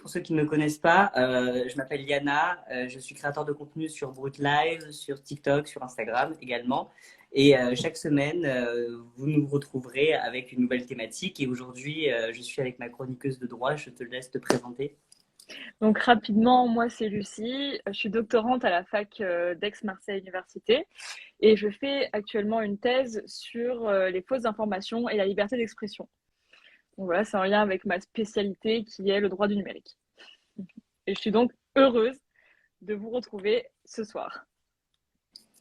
pour ceux qui ne me connaissent pas, je m'appelle Yana, je suis créateur de contenu sur Brut Live, sur TikTok, sur Instagram également. Et chaque semaine, vous nous retrouverez avec une nouvelle thématique. Et aujourd'hui, je suis avec ma chroniqueuse de droit. Je te laisse te présenter. Donc rapidement, moi c'est Lucie, je suis doctorante à la fac d'Aix-Marseille Université et je fais actuellement une thèse sur les fausses informations et la liberté d'expression. Donc voilà, c'est en lien avec ma spécialité qui est le droit du numérique. Et je suis donc heureuse de vous retrouver ce soir.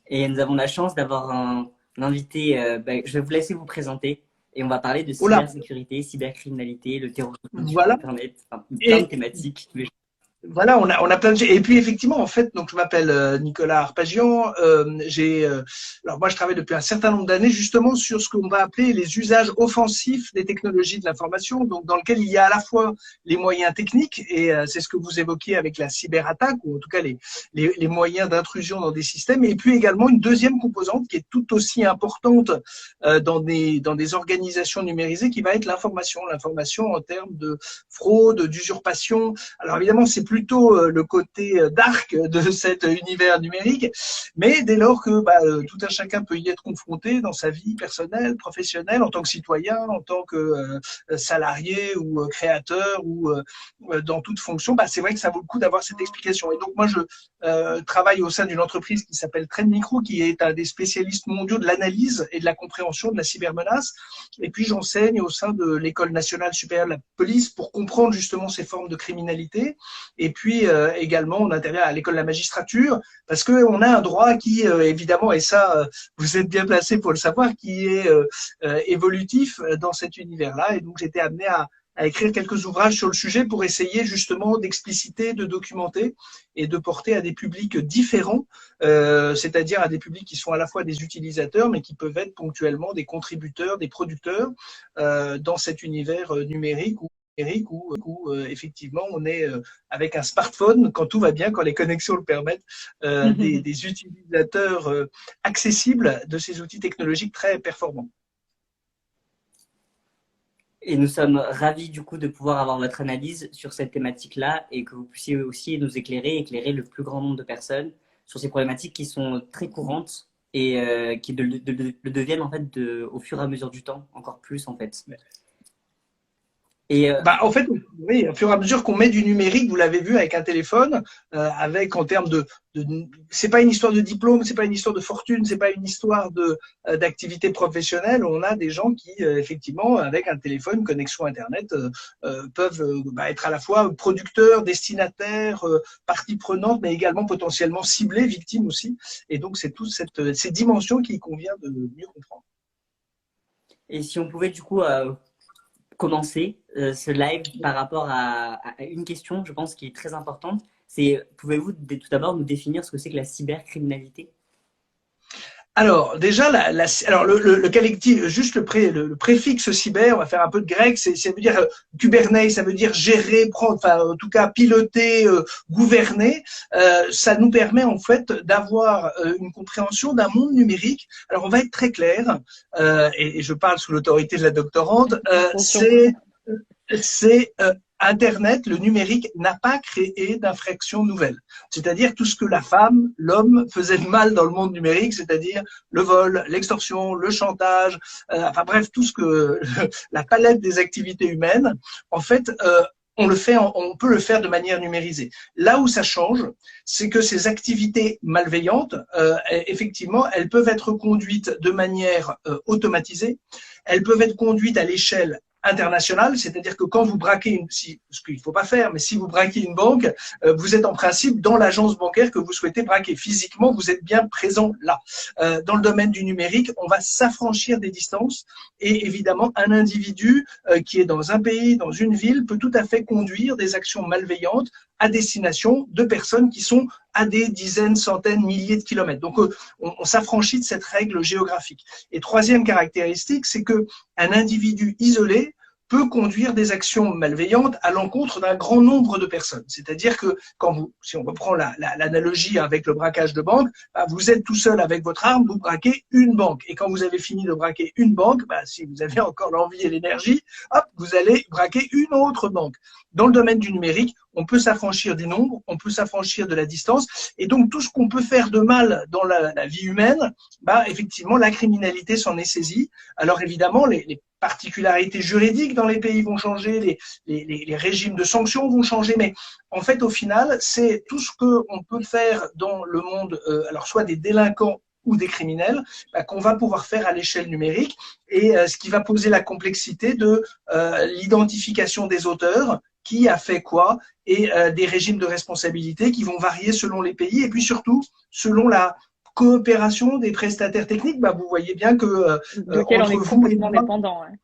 Et nous avons la chance d'avoir un invité. Je vais vous laisser vous présenter. Et on va parler de Oula, cybersécurité, cybercriminalité, le terrorisme sur voilà. Internet, enfin, plein de Et thématiques. voilà, on a plein de... Et puis effectivement, en fait, donc je m'appelle Nicolas Arpagian. Alors moi, je travaille depuis un certain nombre d'années justement sur ce qu'on va appeler les usages offensifs des technologies de l'information, donc dans lequel il y a à la fois les moyens techniques, et c'est ce que vous évoquiez avec la cyberattaque, ou en tout cas les moyens d'intrusion dans des systèmes, et puis également une deuxième composante qui est tout aussi importante dans des organisations numérisées, qui va être l'information en termes de fraude, d'usurpation. Alors évidemment, c'est plutôt le côté dark de cet univers numérique, mais dès lors que tout un chacun peut y être confronté dans sa vie personnelle, professionnelle, en tant que citoyen, en tant que salarié ou créateur ou dans toute fonction, c'est vrai que ça vaut le coup d'avoir cette explication. Et donc moi, je travaille au sein d'une entreprise qui s'appelle Trend Micro, qui est un des spécialistes mondiaux de l'analyse et de la compréhension de la cybermenace. Et puis j'enseigne au sein de l'École nationale supérieure de la police pour comprendre justement ces formes de criminalité. Et puis également, on intervient à l'école de la magistrature parce que on a un droit qui, évidemment, et ça, vous êtes bien placé pour le savoir, qui est évolutif dans cet univers-là. Et donc, j'étais amené à écrire quelques ouvrages sur le sujet pour essayer justement d'expliciter, de documenter et de porter à des publics différents, c'est-à-dire à des publics qui sont à la fois des utilisateurs, mais qui peuvent être ponctuellement des contributeurs, des producteurs dans cet univers numérique où effectivement on est avec un smartphone, quand tout va bien, quand les connexions le permettent, des utilisateurs accessibles de ces outils technologiques très performants. Et nous sommes ravis du coup de pouvoir avoir votre analyse sur cette thématique-là et que vous puissiez aussi nous éclairer le plus grand nombre de personnes sur ces problématiques qui sont très courantes et qui le deviennent en fait au fur et à mesure du temps, encore plus en fait. Et En fait, oui, au fur et à mesure qu'on met du numérique, vous l'avez vu avec un téléphone, avec en termes c'est pas une histoire de diplôme, c'est pas une histoire de fortune, c'est pas une histoire d'activité professionnelle. On a des gens qui, effectivement, avec un téléphone, connexion Internet, peuvent être à la fois producteurs, destinataires, partie prenante, mais également potentiellement ciblés, victimes aussi. Et donc, c'est toutes ces dimensions qu'il convient de mieux comprendre. Et si on pouvait du coup commencer ce live par rapport à une question, je pense, qui est très importante. C'est, pouvez-vous tout d'abord nous définir ce que c'est que la cybercriminalité? Alors, déjà, alors le collectif, juste le préfixe cyber, on va faire un peu de grec, ça veut dire Kubernetes, ça veut dire gérer, prendre, enfin, en tout cas, piloter, gouverner. Ça nous permet, en fait, d'avoir une compréhension d'un monde numérique. Alors, on va être très clair, et je parle sous l'autorité de la doctorante, c'est Internet, le numérique, n'a pas créé d'infraction nouvelle. C'est-à-dire tout ce que la femme, l'homme faisait de mal dans le monde numérique, c'est-à-dire le vol, l'extorsion, le chantage, enfin bref, tout ce que la palette des activités humaines, en fait, on peut le faire de manière numérisée. Là où ça change, c'est que ces activités malveillantes, effectivement, elles peuvent être conduites de manière automatisée, elles peuvent être conduites à l'échelle internationale, c'est-à-dire que quand vous braquez ce qu'il ne faut pas faire, mais si vous braquez une banque, vous êtes en principe dans l'agence bancaire que vous souhaitez braquer. Physiquement, vous êtes bien présent là. Dans le domaine du numérique, on va s'affranchir des distances et évidemment, un individu qui est dans un pays, dans une ville, peut tout à fait conduire des actions malveillantes à destination de personnes qui sont à des dizaines, centaines, milliers de kilomètres. Donc, on s'affranchit de cette règle géographique. Et troisième caractéristique, c'est que un individu isolé peut conduire des actions malveillantes à l'encontre d'un grand nombre de personnes. C'est-à-dire que si on reprend l'analogie avec le braquage de banque, vous êtes tout seul avec votre arme, vous braquez une banque. Et quand vous avez fini de braquer une banque, si vous avez encore l'envie et l'énergie, hop, vous allez braquer une autre banque. Dans le domaine du numérique, on peut s'affranchir des nombres, on peut s'affranchir de la distance. Et donc, tout ce qu'on peut faire de mal dans la vie humaine, bah, effectivement, la criminalité s'en est saisie. Alors, évidemment, les particularités juridiques dans les pays vont changer, les régimes de sanctions vont changer, mais en fait, au final, c'est tout ce qu'on peut faire dans le monde, alors soit des délinquants ou des criminels, bah, qu'on va pouvoir faire à l'échelle numérique, et ce qui va poser la complexité de l'identification des auteurs, qui a fait quoi, et des régimes de responsabilité qui vont varier selon les pays, et puis surtout selon la coopération des prestataires techniques. Bah, vous voyez bien que Lequel on est complètement dépendant. Ouais.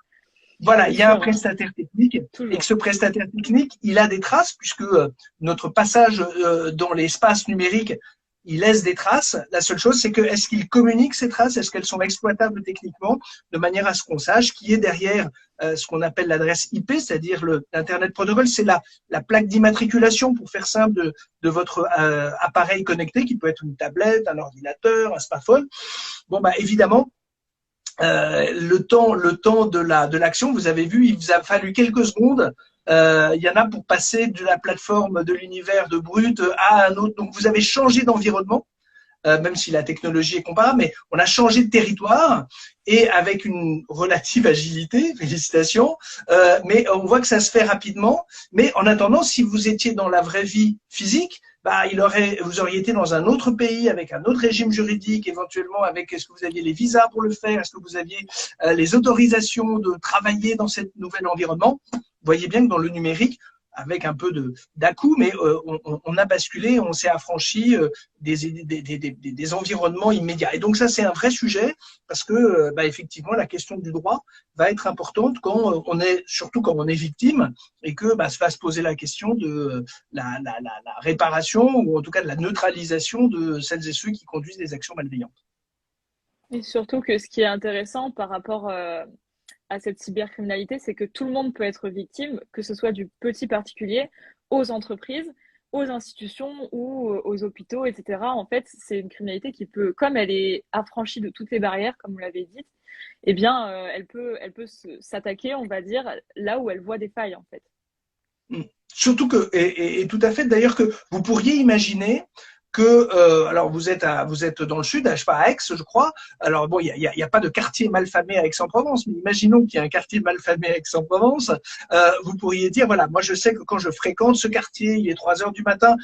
Voilà, il y a un prestataire technique, et que ce prestataire technique, il a des traces, puisque notre passage dans l'espace numérique, il laisse des traces. La seule chose, c'est que est-ce qu'il communique ces traces, est-ce qu'elles sont exploitables techniquement, de manière à ce qu'on sache qui est derrière ce qu'on appelle l'adresse IP, c'est-à-dire l'Internet Protocol, c'est la plaque d'immatriculation, pour faire simple, de votre appareil connecté, qui peut être une tablette, un ordinateur, un smartphone. Bon, bah évidemment, le temps de l'action, vous avez vu, il vous a fallu quelques secondes. Il y en a pour passer de la plateforme de l'univers de Brut à un autre. Donc, vous avez changé d'environnement, même si la technologie est comparable, mais on a changé de territoire, et avec une relative agilité, félicitations, mais on voit que ça se fait rapidement. Mais en attendant, si vous étiez dans la vraie vie physique, bah, vous auriez été dans un autre pays, avec un autre régime juridique, éventuellement avec, est-ce que vous aviez les visas pour le faire, est-ce que vous aviez les autorisations de travailler dans cet nouvel environnement. Vous voyez bien que dans le numérique, avec un peu d'à-coup, mais on a basculé, on s'est affranchi des environnements immédiats. Et donc ça, c'est un vrai sujet, parce que bah, effectivement, la question du droit va être importante surtout quand on est victime, et que bah, va se poser la question de la réparation, ou en tout cas de la neutralisation de celles et ceux qui conduisent des actions malveillantes. Et surtout que ce qui est intéressant par rapport à cette cybercriminalité, c'est que tout le monde peut être victime, que ce soit du petit particulier aux entreprises, aux institutions ou aux hôpitaux, etc. En fait, c'est une criminalité qui peut, comme elle est affranchie de toutes les barrières, comme vous l'avez dit, eh bien, elle peut s'attaquer, on va dire, là où elle voit des failles, en fait. Surtout que, et tout à fait, d'ailleurs, que vous pourriez imaginer que, alors vous êtes dans le sud, je sais pas, à Aix, je crois. Alors bon, il y a pas de quartier malfamé à Aix-en-Provence, mais imaginons qu'il y a un quartier malfamé à Aix-en-Provence. Vous pourriez dire, voilà, moi je sais que quand je fréquente ce quartier, il est 3 heures du matin,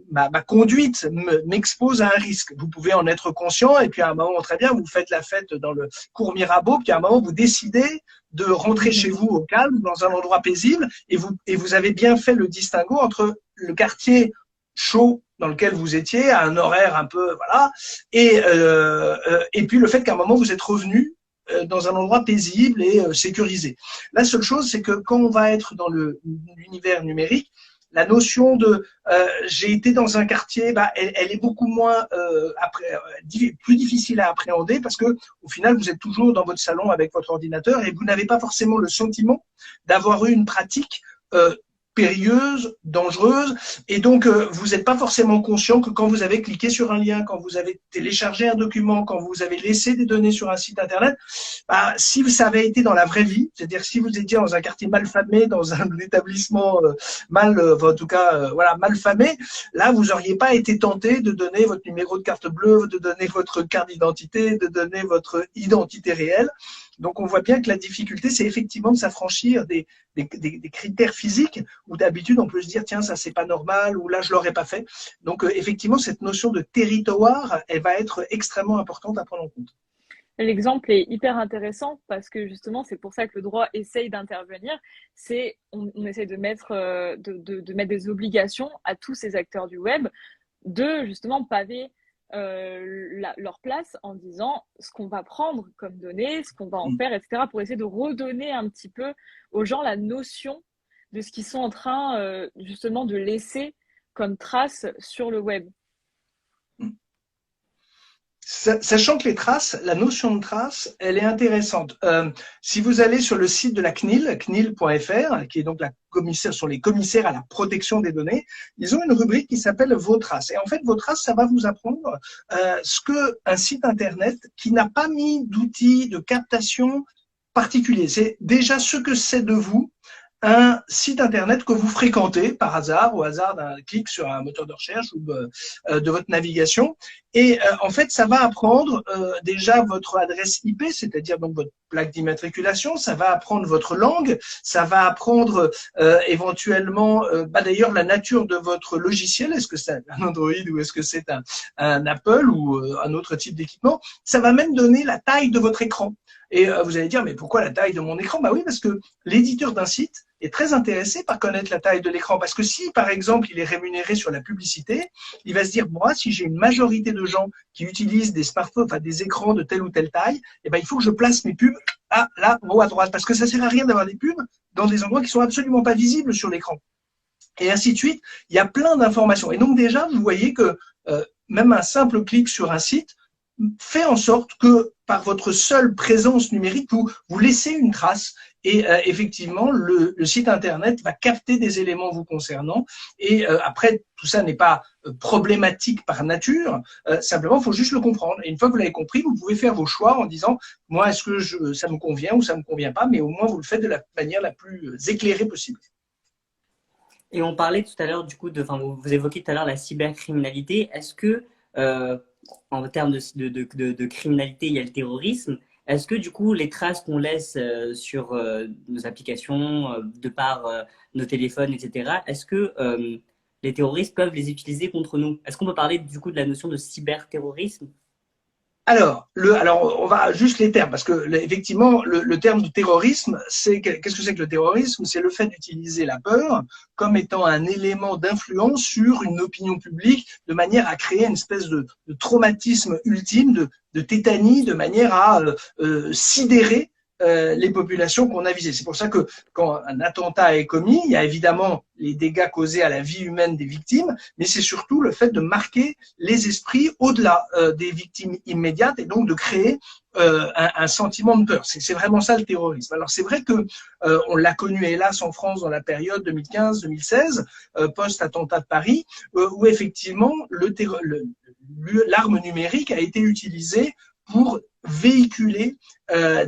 ma conduite m'expose à un risque. Vous pouvez en être conscient, et puis à un moment, très bien, vous faites la fête dans le cours Mirabeau, puis à un moment, vous décidez de rentrer chez vous au calme, dans un endroit paisible, et vous avez bien fait le distinguo entre le quartier chaud dans lequel vous étiez, à un horaire un peu, voilà, et puis le fait qu'à un moment vous êtes revenu dans un endroit paisible et sécurisé. La seule chose, c'est que quand on va être dans l'univers numérique, la notion de j'ai été dans un quartier, bah, elle est beaucoup moins plus difficile à appréhender, parce que au final vous êtes toujours dans votre salon avec votre ordinateur, et vous n'avez pas forcément le sentiment d'avoir eu une pratique périlleuse, dangereuse, et donc vous n'êtes pas forcément conscient que quand vous avez cliqué sur un lien, quand vous avez téléchargé un document, quand vous avez laissé des données sur un site internet, bah, si ça avait été dans la vraie vie, c'est-à-dire si vous étiez dans un quartier malfamé, dans un établissement en tout cas voilà, malfamé, là vous n'auriez pas été tenté de donner votre numéro de carte bleue, de donner votre carte d'identité, de donner votre identité réelle. Donc, on voit bien que la difficulté, c'est effectivement de s'affranchir des critères physiques, où d'habitude, on peut se dire, tiens, ça, c'est pas normal, ou là, je l'aurais pas fait. Donc, effectivement, cette notion de territoire, elle va être extrêmement importante à prendre en compte. L'exemple est hyper intéressant, parce que justement, c'est pour ça que le droit essaye d'intervenir. On essaye de mettre des obligations à tous ces acteurs du web, de justement paver leur place, en disant ce qu'on va prendre comme données, ce qu'on va en faire, etc., pour essayer de redonner un petit peu aux gens la notion de ce qu'ils sont en train justement de laisser comme trace sur le web. Sachant que les traces, la notion de trace, elle est intéressante. Si vous allez sur le site de la CNIL, CNIL.fr, qui est donc sont les commissaires à la protection des données, ils ont une rubrique qui s'appelle Vos traces. Et en fait, Vos traces, ça va vous apprendre ce qu'un site internet qui n'a pas mis d'outils de captation particuliers, c'est déjà ce que c'est de vous un site internet que vous fréquentez par hasard, au hasard d'un clic sur un moteur de recherche ou de votre navigation. Et en fait, ça va apprendre déjà votre adresse IP, c'est-à-dire donc votre plaque d'immatriculation, ça va apprendre votre langue, ça va apprendre éventuellement, d'ailleurs, la nature de votre logiciel, est-ce que c'est un Android ou est-ce que c'est un Apple ou un autre type d'équipement. Ça va même donner la taille de votre écran. Et vous allez dire, mais pourquoi la taille de mon écran? Bah oui, parce que l'éditeur d'un site est très intéressé par connaître la taille de l'écran. Parce que si, par exemple, il est rémunéré sur la publicité, il va se dire, moi, si j'ai une majorité de gens qui utilisent des smartphones, enfin des écrans de telle ou telle taille, eh ben, il faut que je place mes pubs là, en haut à droite. Parce que ça sert à rien d'avoir des pubs dans des endroits qui sont absolument pas visibles sur l'écran. Et ainsi de suite. Il y a plein d'informations. Et donc déjà, vous voyez que même un simple clic sur un site fait en sorte que par votre seule présence numérique, vous laissez une trace et effectivement, le site internet va capter des éléments vous concernant et après, tout ça n'est pas problématique par nature, simplement, il faut juste le comprendre. Et une fois que vous l'avez compris, vous pouvez faire vos choix en disant, moi, est-ce que ça me convient ou ça me convient pas, mais au moins, vous le faites de la manière la plus éclairée possible. Et on parlait tout à l'heure, du coup, enfin, vous évoquiez tout à l'heure la cybercriminalité. Est-ce que, en termes de criminalité, il y a le terrorisme? Est-ce que, du coup, les traces qu'on laisse sur nos applications, de par nos téléphones, etc., est-ce que les terroristes peuvent les utiliser contre nous? Est-ce qu'on peut parler, du coup, de la notion de cyberterrorisme? Alors, on va juste les termes, parce que effectivement, le terme de terrorisme, qu'est-ce que c'est que le terrorisme? C'est le fait d'utiliser la peur comme étant un élément d'influence sur une opinion publique, de manière à créer une espèce de traumatisme ultime, de tétanie, de manière à sidérer les populations qu'on a visées. C'est pour ça que quand un attentat est commis, il y a évidemment les dégâts causés à la vie humaine des victimes, mais c'est surtout le fait de marquer les esprits au-delà des victimes immédiates et donc de créer un sentiment de peur. C'est vraiment ça le terrorisme. Alors c'est vrai que on l'a connu hélas en France dans la période 2015-2016, post-attentat de Paris, où effectivement l'arme numérique a été utilisée pour véhiculer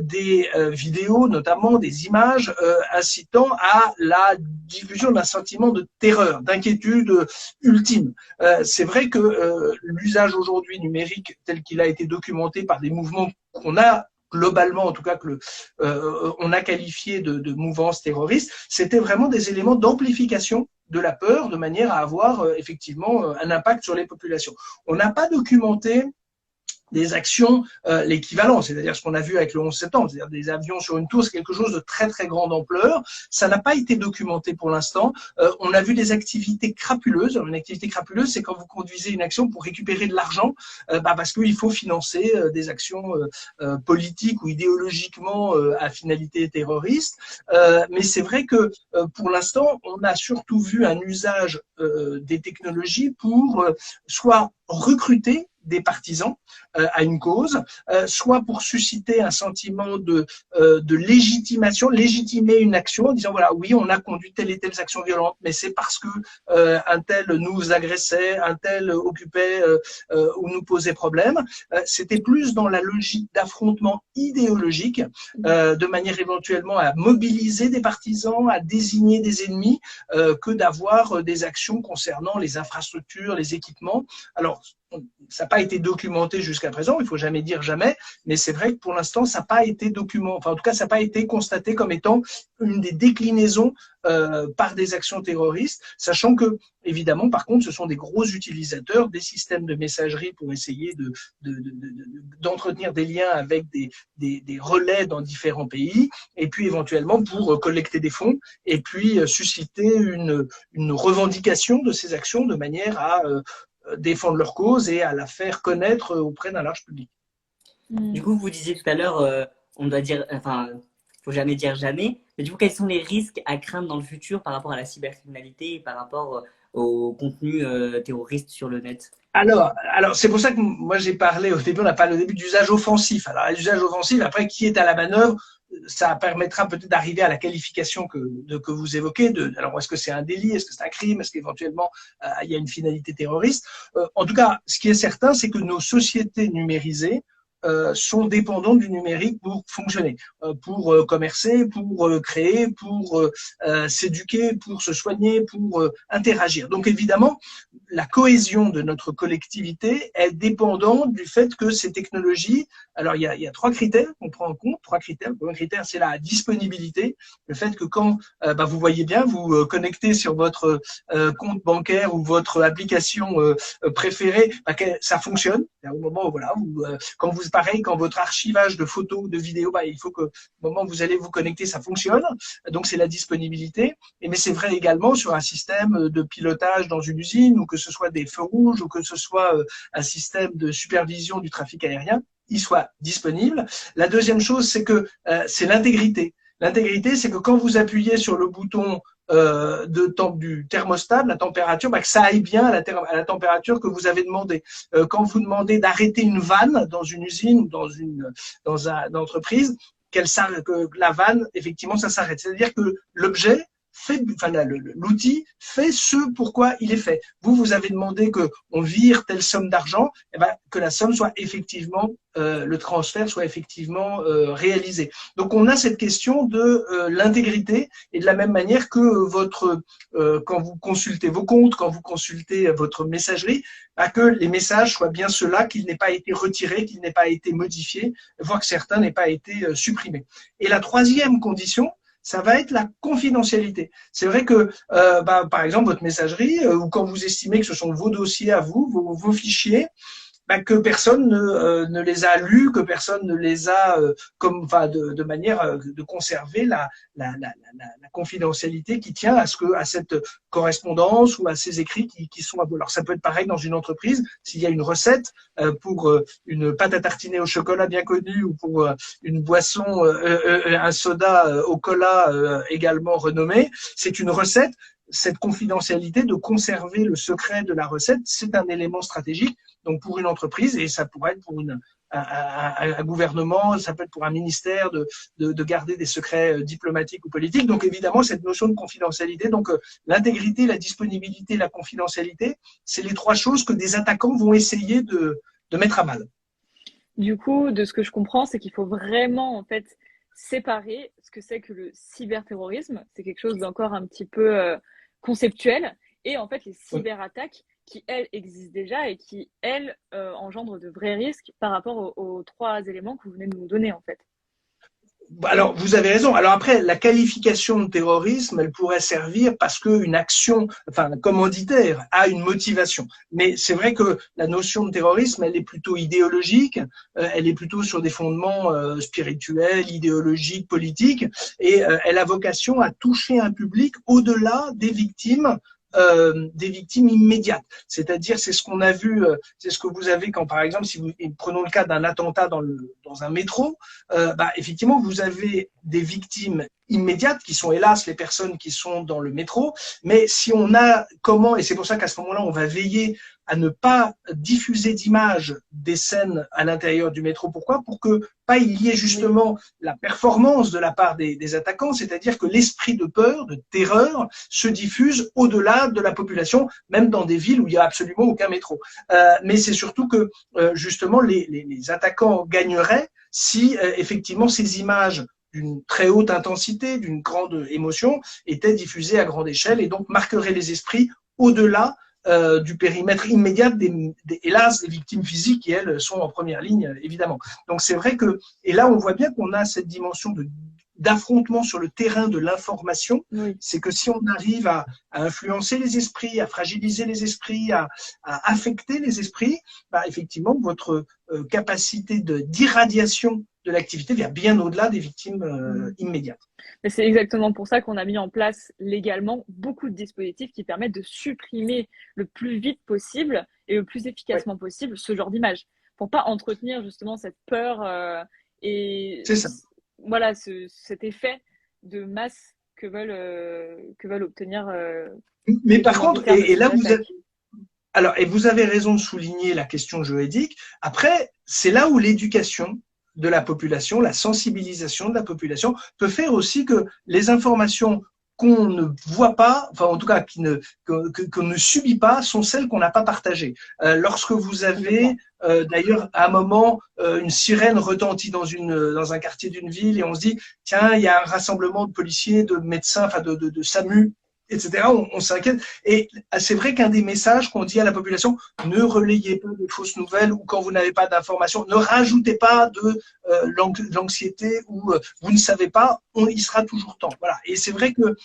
des vidéos, notamment des images incitant à la diffusion d'un sentiment de terreur, d'inquiétude ultime. C'est vrai que l'usage aujourd'hui numérique tel qu'il a été documenté par des mouvements qu'on a globalement, en tout cas que on a qualifié de mouvances terroristes, c'était vraiment des éléments d'amplification de la peur de manière à avoir effectivement un impact sur les populations. On n'a pas documenté des actions l'équivalent, c'est-à-dire ce qu'on a vu avec le 11 septembre, c'est-à-dire des avions sur une tour, c'est quelque chose de très très grande ampleur. Ça n'a pas été documenté pour l'instant. On a vu des activités crapuleuses. Alors, une activité crapuleuse, c'est quand vous conduisez une action pour récupérer de l'argent, parce qu'il faut financer des actions politiques ou idéologiquement à finalité terroriste. Mais c'est vrai que pour l'instant, on a surtout vu un usage des technologies pour soit recruter des partisans à une cause, soit pour susciter un sentiment de légitimation, légitimer une action en disant voilà, oui, on a conduit telle et telle action violente, mais c'est parce que un tel nous agressait, un tel occupait ou nous posait problème. C'était plus dans la logique d'affrontement idéologique, de manière éventuellement à mobiliser des partisans, à désigner des ennemis, que d'avoir des actions concernant les infrastructures, les équipements. Alors, ça n'a pas été documenté jusqu'à présent, il ne faut jamais dire jamais, mais c'est vrai que pour l'instant, ça n'a pas été documenté, enfin en tout cas, ça n'a pas été constaté comme étant une des déclinaisons par des actions terroristes, sachant que, évidemment, par contre, ce sont des gros utilisateurs des systèmes de messagerie pour essayer d'entretenir des liens avec des relais dans différents pays, et puis éventuellement pour collecter des fonds, et puis susciter une revendication de ces actions de manière à défendre leur cause et à la faire connaître auprès d'un large public. Du coup, vous disiez tout à l'heure, on doit dire, enfin, faut jamais dire jamais. Mais du coup, quels sont les risques à craindre dans le futur par rapport à la cybercriminalité et par rapport au contenu terroriste sur le net? Alors, c'est pour ça que moi j'ai parlé au début, on a parlé au début d'usage offensif. Alors, l'usage offensif, après, qui est à la manœuvre, ça permettra peut-être d'arriver à la qualification que vous évoquez. Alors, est-ce que c'est un délit? Est-ce que c'est un crime? Est-ce qu'éventuellement, il y a une finalité terroriste? En tout cas, ce qui est certain, c'est que nos sociétés numérisées sont dépendants du numérique pour fonctionner, pour commercer, pour créer, pour s'éduquer, pour se soigner, pour interagir. Donc évidemment, la cohésion de notre collectivité est dépendante du fait que ces technologies, alors il y a trois critères qu'on prend en compte, trois critères. Le premier critère, c'est la disponibilité, le fait que quand vous voyez bien, vous connectez sur votre compte bancaire ou votre application préférée, que ça fonctionne. Au moment où, voilà, quand vous pareil, quand votre archivage de photos, de vidéos, il faut que au moment où vous allez vous connecter, ça fonctionne. Donc c'est la disponibilité. Mais c'est vrai également sur un système de pilotage dans une usine, ou que ce soit des feux rouges, ou que ce soit un système de supervision du trafic aérien, il soit disponible. La deuxième chose, c'est que c'est l'intégrité. L'intégrité, c'est que quand vous appuyez sur le bouton du thermostat, la température, que ça aille bien à la température que vous avez demandé. Quand vous demandez d'arrêter une vanne dans une usine ou dans une entreprise, que la vanne, effectivement, ça s'arrête. C'est-à-dire que l'objet l'outil fait ce pourquoi il est fait. Vous avez demandé qu'on vire telle somme d'argent, que la somme soit effectivement, le transfert soit effectivement réalisé. Donc on a cette question de l'intégrité, et de la même manière que quand vous consultez vos comptes, quand vous consultez votre messagerie, que les messages soient bien ceux-là, qu'ils n'aient pas été retirés, qu'ils n'aient pas été modifiés, voire que certains n'aient pas été supprimés. Et la troisième condition, ça va être la confidentialité. C'est vrai que, par exemple, votre messagerie, ou quand vous estimez que ce sont vos dossiers à vous, vos fichiers, que personne ne les a lus, que personne ne les a de manière de conserver la confidentialité qui tient à cette correspondance ou à ces écrits qui sont à vous. Alors ça peut être pareil dans une entreprise, s'il y a une recette pour une pâte à tartiner au chocolat bien connue, ou pour une boisson, un soda au cola également renommé, c'est une recette. Cette confidentialité de conserver le secret de la recette, c'est un élément stratégique. Donc pour une entreprise, et ça pourrait être pour un gouvernement, ça peut être pour un ministère de garder des secrets diplomatiques ou politiques. Donc évidemment, cette notion de confidentialité, donc l'intégrité, la disponibilité, la confidentialité, c'est les trois choses que des attaquants vont essayer de mettre à mal. Du coup, de ce que je comprends, c'est qu'il faut vraiment en fait séparer ce que c'est que le cyberterrorisme. C'est quelque chose d'encore un petit peu conceptuel, et en fait les cyberattaques qui, elles, existent déjà et qui, elles, engendrent de vrais risques par rapport aux trois éléments que vous venez de nous donner, en fait. Alors, vous avez raison. Alors après, la qualification de terrorisme, elle pourrait servir parce qu'une action, commanditaire, a une motivation. Mais c'est vrai que la notion de terrorisme, elle est plutôt idéologique, elle est plutôt sur des fondements spirituels, idéologiques, politiques, et elle a vocation à toucher un public au-delà des victimes immédiates. C'est-à-dire, c'est ce qu'on a vu, c'est ce que vous avez quand, par exemple, si prenons le cas d'un attentat dans un métro, effectivement, vous avez des victimes immédiates qui sont hélas les personnes qui sont dans le métro, mais si on a et c'est pour ça qu'à ce moment-là, on va veiller à ne pas diffuser d'images des scènes à l'intérieur du métro. Pourquoi? Pour que pas il y ait justement la performance de la part des attaquants, c'est-à-dire que l'esprit de peur, de terreur, se diffuse au-delà de la population, même dans des villes où il n'y a absolument aucun métro. Mais c'est surtout que justement les attaquants gagneraient si effectivement ces images d'une très haute intensité, d'une grande émotion, étaient diffusées à grande échelle, et donc marqueraient les esprits au-delà du périmètre immédiat hélas, des victimes physiques qui, elles, sont en première ligne, évidemment. Donc c'est vrai que, et là on voit bien qu'on a cette dimension d'affrontement sur le terrain de l'information, oui. C'est que si on arrive à influencer les esprits, à fragiliser les esprits, à affecter les esprits, effectivement, votre capacité d'irradiation de l'activité vient bien au-delà des victimes immédiates. Mais c'est exactement pour ça qu'on a mis en place légalement beaucoup de dispositifs qui permettent de supprimer le plus vite possible et le plus efficacement possible ce genre d'image, pour pas entretenir justement cette peur et voilà cet effet de masse que veulent obtenir. Mais par contre, et là vous êtes et vous avez raison de souligner la question juridique. Après, c'est là où l'éducation de la population, la sensibilisation de la population peut faire aussi que les informations qu'on ne voit pas, enfin en tout cas qu'on ne subit pas, sont celles qu'on n'a pas partagées. Lorsque vous avez d'ailleurs à un moment une sirène retentit dans un quartier d'une ville et on se dit tiens, il y a un rassemblement de policiers, de médecins, enfin de SAMU, etc. On s'inquiète. Et c'est vrai qu'un des messages qu'on dit à la population, ne relayez pas de fausses nouvelles ou quand vous n'avez pas d'informations, ne rajoutez pas de l'anxiété ou vous ne savez pas, il sera toujours temps. Voilà. Et c'est vrai que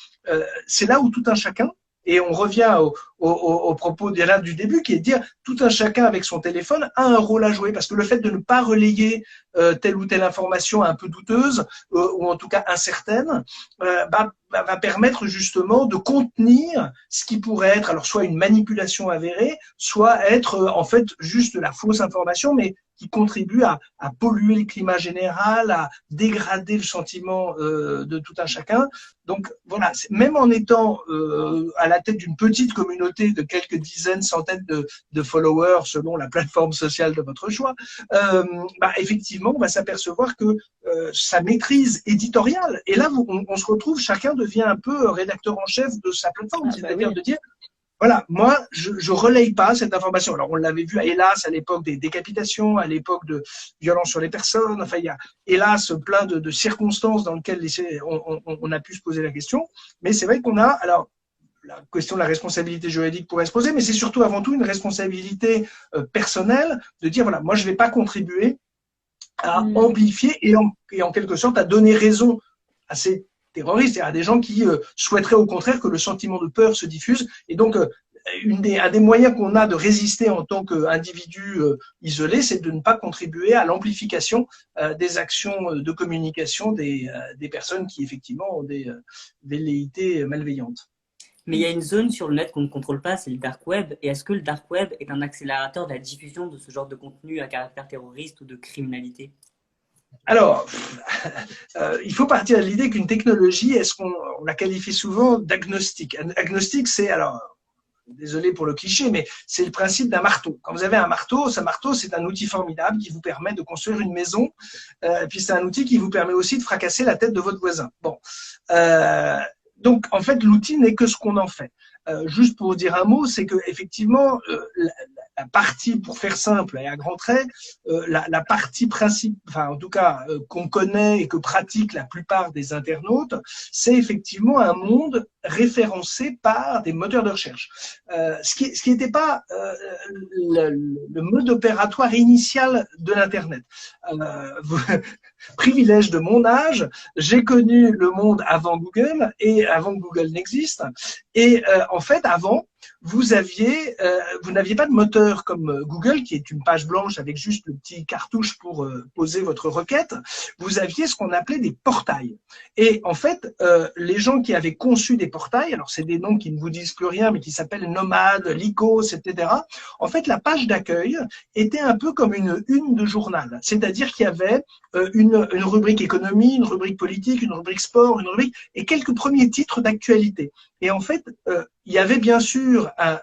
c'est là où tout un chacun, et on revient au propos déjà du début, qui est de dire tout un chacun avec son téléphone a un rôle à jouer, parce que le fait de ne pas relayer telle ou telle information un peu douteuse ou en tout cas incertaine, va permettre justement de contenir ce qui pourrait être alors soit une manipulation avérée, soit être en fait juste de la fausse information, mais qui contribue à polluer le climat général, à dégrader le sentiment de tout un chacun. Donc voilà, même en étant à la tête d'une petite communauté de quelques dizaines, centaines de followers selon la plateforme sociale de votre choix, effectivement, on va s'apercevoir que sa maîtrise éditoriale, et là on se retrouve, chacun devient un peu rédacteur en chef de sa plateforme, c'est-à-dire de dire voilà, moi, je relaye pas cette information. Alors, on l'avait vu, hélas, à l'époque des décapitations, à l'époque de violences sur les personnes. Enfin, il y a, hélas, plein de circonstances dans lesquelles on a pu se poser la question. Mais c'est vrai qu'on a, alors, la question de la responsabilité juridique pourrait se poser, mais c'est surtout avant tout une responsabilité personnelle de dire, voilà, moi, je vais pas contribuer à amplifier et en quelque sorte à donner raison à ces terroristes et à des gens qui souhaiteraient au contraire que le sentiment de peur se diffuse. Et donc, un des moyens qu'on a de résister en tant qu'individu isolé, c'est de ne pas contribuer à l'amplification des actions de communication des personnes qui effectivement ont des velléités malveillantes. Mais il y a une zone sur le net qu'on ne contrôle pas, c'est le dark web. Et est-ce que le dark web est un accélérateur de la diffusion de ce genre de contenu à caractère terroriste ou de criminalité? Alors, il faut partir de l'idée qu'une technologie, on la qualifie souvent d'agnostique. Agnostique, c'est, alors, désolé pour le cliché, mais c'est le principe d'un marteau. Quand vous avez un marteau, ce marteau, c'est un outil formidable qui vous permet de construire une maison. Et puis, c'est un outil qui vous permet aussi de fracasser la tête de votre voisin. Bon. Donc, en fait, l'outil n'est que ce qu'on en fait. Juste pour dire un mot, c'est que effectivement, la partie, pour faire simple et à grands traits, la partie principale, enfin en tout cas qu'on connaît et que pratiquent la plupart des internautes, c'est effectivement un monde référencé par des moteurs de recherche. Ce qui n'était pas le mode opératoire initial de l'Internet. Privilège de mon âge, j'ai connu le monde avant Google et avant que Google n'existe. Et en fait, avant, vous n'aviez pas de moteur comme Google, qui est une page blanche avec juste le petit cartouche pour poser votre requête. Vous aviez ce qu'on appelait des portails. Et en fait, les gens qui avaient conçu des portails, alors c'est des noms qui ne vous disent plus rien, mais qui s'appellent Nomad, Lycos, etc. En fait, la page d'accueil était un peu comme une de journal. C'est-à-dire qu'il y avait une rubrique économie, une rubrique politique, une rubrique sport, une rubrique et quelques premiers titres d'actualité. Et en fait, il y avait bien sûr un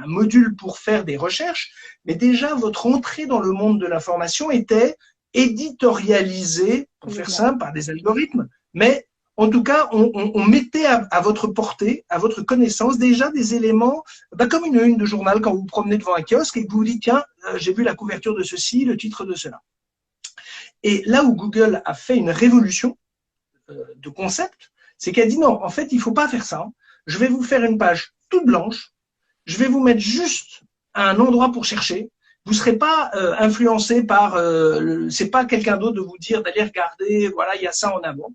module pour faire des recherches, mais déjà votre entrée dans le monde de l'information était éditorialisée, pour faire simple, par des algorithmes, mais en tout cas, on mettait à votre portée, à votre connaissance, déjà des éléments, comme une de journal quand vous vous promenez devant un kiosque et que vous vous dites, tiens, j'ai vu la couverture de ceci, le titre de cela. Et là où Google a fait une révolution de concept, c'est qu'elle dit non, en fait, il ne faut pas faire ça. Je vais vous faire une page toute blanche. Je vais vous mettre juste un endroit pour chercher. Vous ne serez pas influencé par, c'est pas quelqu'un d'autre de vous dire d'aller regarder, voilà, il y a ça en avant.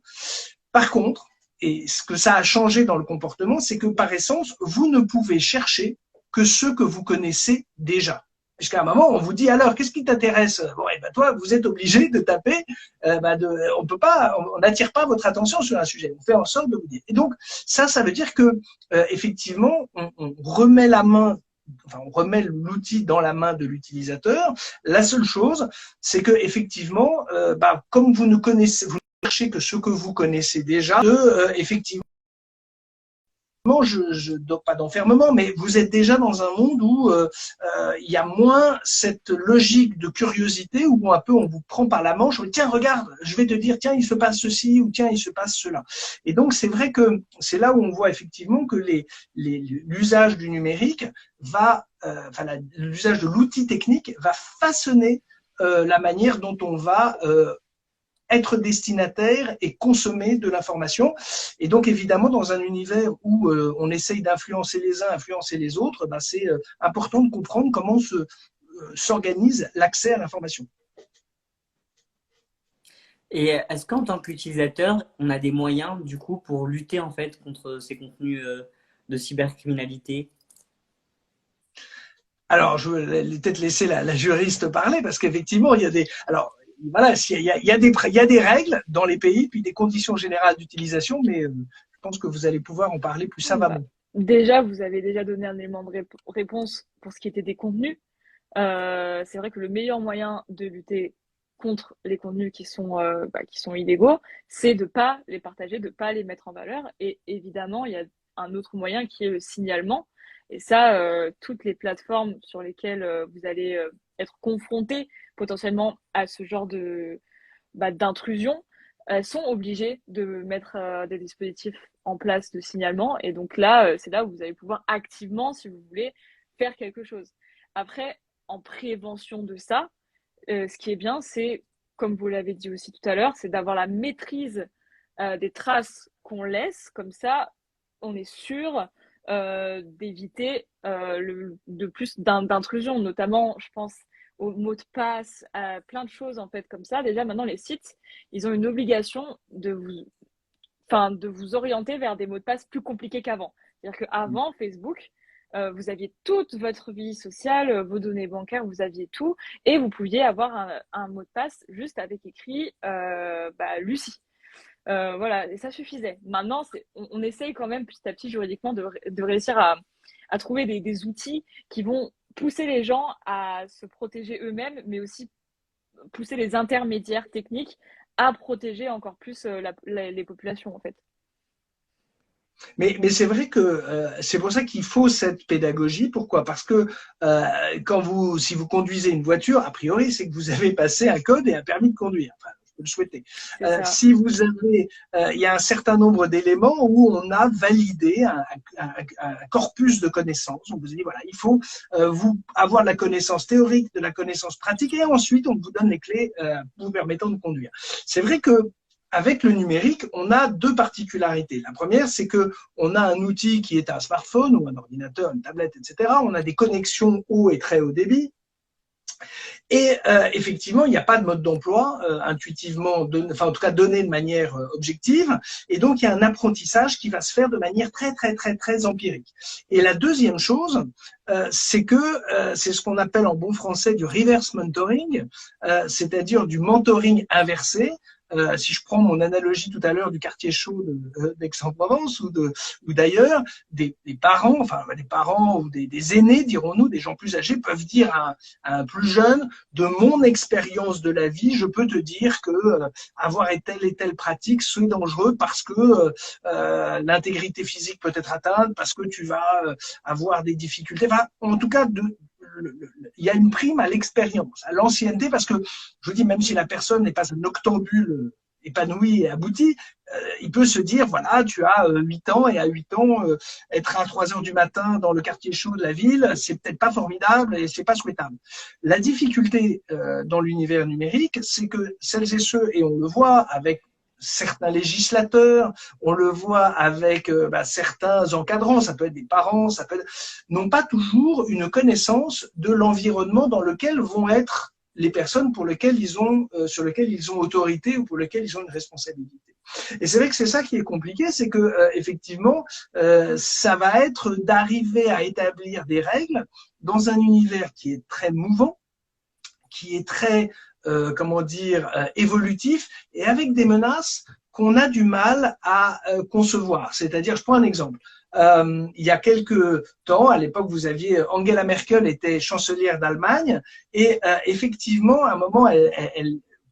Par contre, et ce que ça a changé dans le comportement, c'est que par essence, vous ne pouvez chercher que ceux que vous connaissez déjà. Jusqu'à un moment, on vous dit alors, qu'est-ce qui t'intéresse? Bon, et ben toi, vous êtes obligé de taper. On peut pas, on n'attire pas votre attention sur un sujet. On fait en sorte de vous dire. Et donc, ça veut dire que effectivement, on remet la main. Enfin, on remet l'outil dans la main de l'utilisateur. La seule chose, c'est que effectivement, comme vous ne cherchez que ce que vous connaissez déjà, effectivement je donne pas d'enfermement, mais vous êtes déjà dans un monde où il y a moins cette logique de curiosité où un peu on vous prend par la manche, on dit tiens regarde, je vais te dire tiens il se passe ceci ou tiens il se passe cela. Et donc c'est vrai que c'est là où on voit effectivement que l'usage du numérique va, l'usage de l'outil technique va façonner la manière dont on va être destinataire et consommer de l'information. Et donc, évidemment, dans un univers où on essaye d'influencer les uns, influencer les autres, ben, c'est important de comprendre comment s'organise l'accès à l'information. Et est-ce qu'en tant qu'utilisateur, on a des moyens, du coup, pour lutter, en fait, contre ces contenus de cybercriminalité? Alors, je vais peut-être laisser la juriste parler, parce qu'effectivement, il y a des... Alors, voilà, il y a des règles dans les pays, puis des conditions générales d'utilisation, mais je pense que vous allez pouvoir en parler plus savamment. Déjà, vous avez déjà donné un élément de réponse pour ce qui était des contenus. C'est vrai que le meilleur moyen de lutter contre les contenus qui sont illégaux, c'est de pas les partager, de pas les mettre en valeur. Et évidemment, il y a un autre moyen qui est le signalement. Et ça, toutes les plateformes sur lesquelles vous allez être confrontés potentiellement à ce genre d'intrusion, elles sont obligées de mettre des dispositifs en place de signalement. Et donc là, c'est là où vous allez pouvoir activement, si vous voulez, faire quelque chose. Après, en prévention de ça, ce qui est bien, c'est, comme vous l'avez dit aussi tout à l'heure, c'est d'avoir la maîtrise des traces qu'on laisse. Comme ça, on est sûr d'éviter de plus d'intrusion, notamment, je pense, aux mots de passe, à plein de choses en fait comme ça. Déjà, maintenant, les sites, ils ont une obligation de vous orienter vers des mots de passe plus compliqués qu'avant. C'est-à-dire qu'avant, Facebook, vous aviez toute votre vie sociale, vos données bancaires, vous aviez tout, et vous pouviez avoir un mot de passe juste avec écrit Lucie. Voilà, et ça suffisait. Maintenant, on essaye quand même petit à petit juridiquement de réussir à trouver des outils qui vont pousser les gens à se protéger eux-mêmes, mais aussi pousser les intermédiaires techniques à protéger encore plus les populations, en fait. Mais c'est vrai que c'est pour ça qu'il faut cette pédagogie. Pourquoi? Parce que si vous conduisez une voiture, a priori, c'est que vous avez passé un code et un permis de conduire. Enfin, je peux le souhaiter. Si vous avez, il y a un certain nombre d'éléments où on a validé un corpus de connaissances. On vous a dit voilà, il faut vous avoir la connaissance théorique, de la connaissance pratique, et ensuite on vous donne les clés vous permettant de conduire. C'est vrai que avec le numérique, on a deux particularités. La première, c'est que on a un outil qui est un smartphone ou un ordinateur, une tablette, etc. On a des connexions haut et très haut débit. Et effectivement, il n'y a pas de mode d'emploi intuitivement, en tout cas donné de manière objective. Et donc, il y a un apprentissage qui va se faire de manière très, très, très, très empirique. Et la deuxième chose, c'est que c'est ce qu'on appelle en bon français du reverse mentoring, c'est-à-dire du mentoring inversé. Si je prends mon analogie tout à l'heure du quartier chaud d'Aix-en-Provence ou d'ailleurs, des parents ou des aînés, dirons-nous, des gens plus âgés, peuvent dire à un plus jeune, de mon expérience de la vie, je peux te dire que avoir telle et telle pratique, c'est dangereux parce que l'intégrité physique peut être atteinte, parce que tu vas avoir des difficultés. Enfin, en tout cas, il y a une prime à l'expérience, à l'ancienneté, parce que je vous dis, même si la personne n'est pas un octambule épanoui et abouti, il peut se dire, voilà, tu as 8 ans et à 8 ans, être à 3 heures du matin dans le quartier chaud de la ville, c'est peut-être pas formidable et c'est pas souhaitable. La difficulté dans l'univers numérique, c'est que celles et ceux, et on le voit avec certains législateurs, on le voit avec certains encadrants, ça peut être des parents, ça peut être, n'ont pas toujours une connaissance de l'environnement dans lequel vont être les personnes pour lesquelles sur lesquelles ils ont autorité ou pour lesquelles ils ont une responsabilité. Et c'est vrai que c'est ça qui est compliqué, c'est que effectivement, ça va être d'arriver à établir des règles dans un univers qui est très mouvant, qui est très évolutif, et avec des menaces qu'on a du mal à concevoir. C'est-à-dire, je prends un exemple. Il y a quelques temps, à l'époque, vous aviez Angela Merkel était chancelière d'Allemagne, et effectivement, à un moment,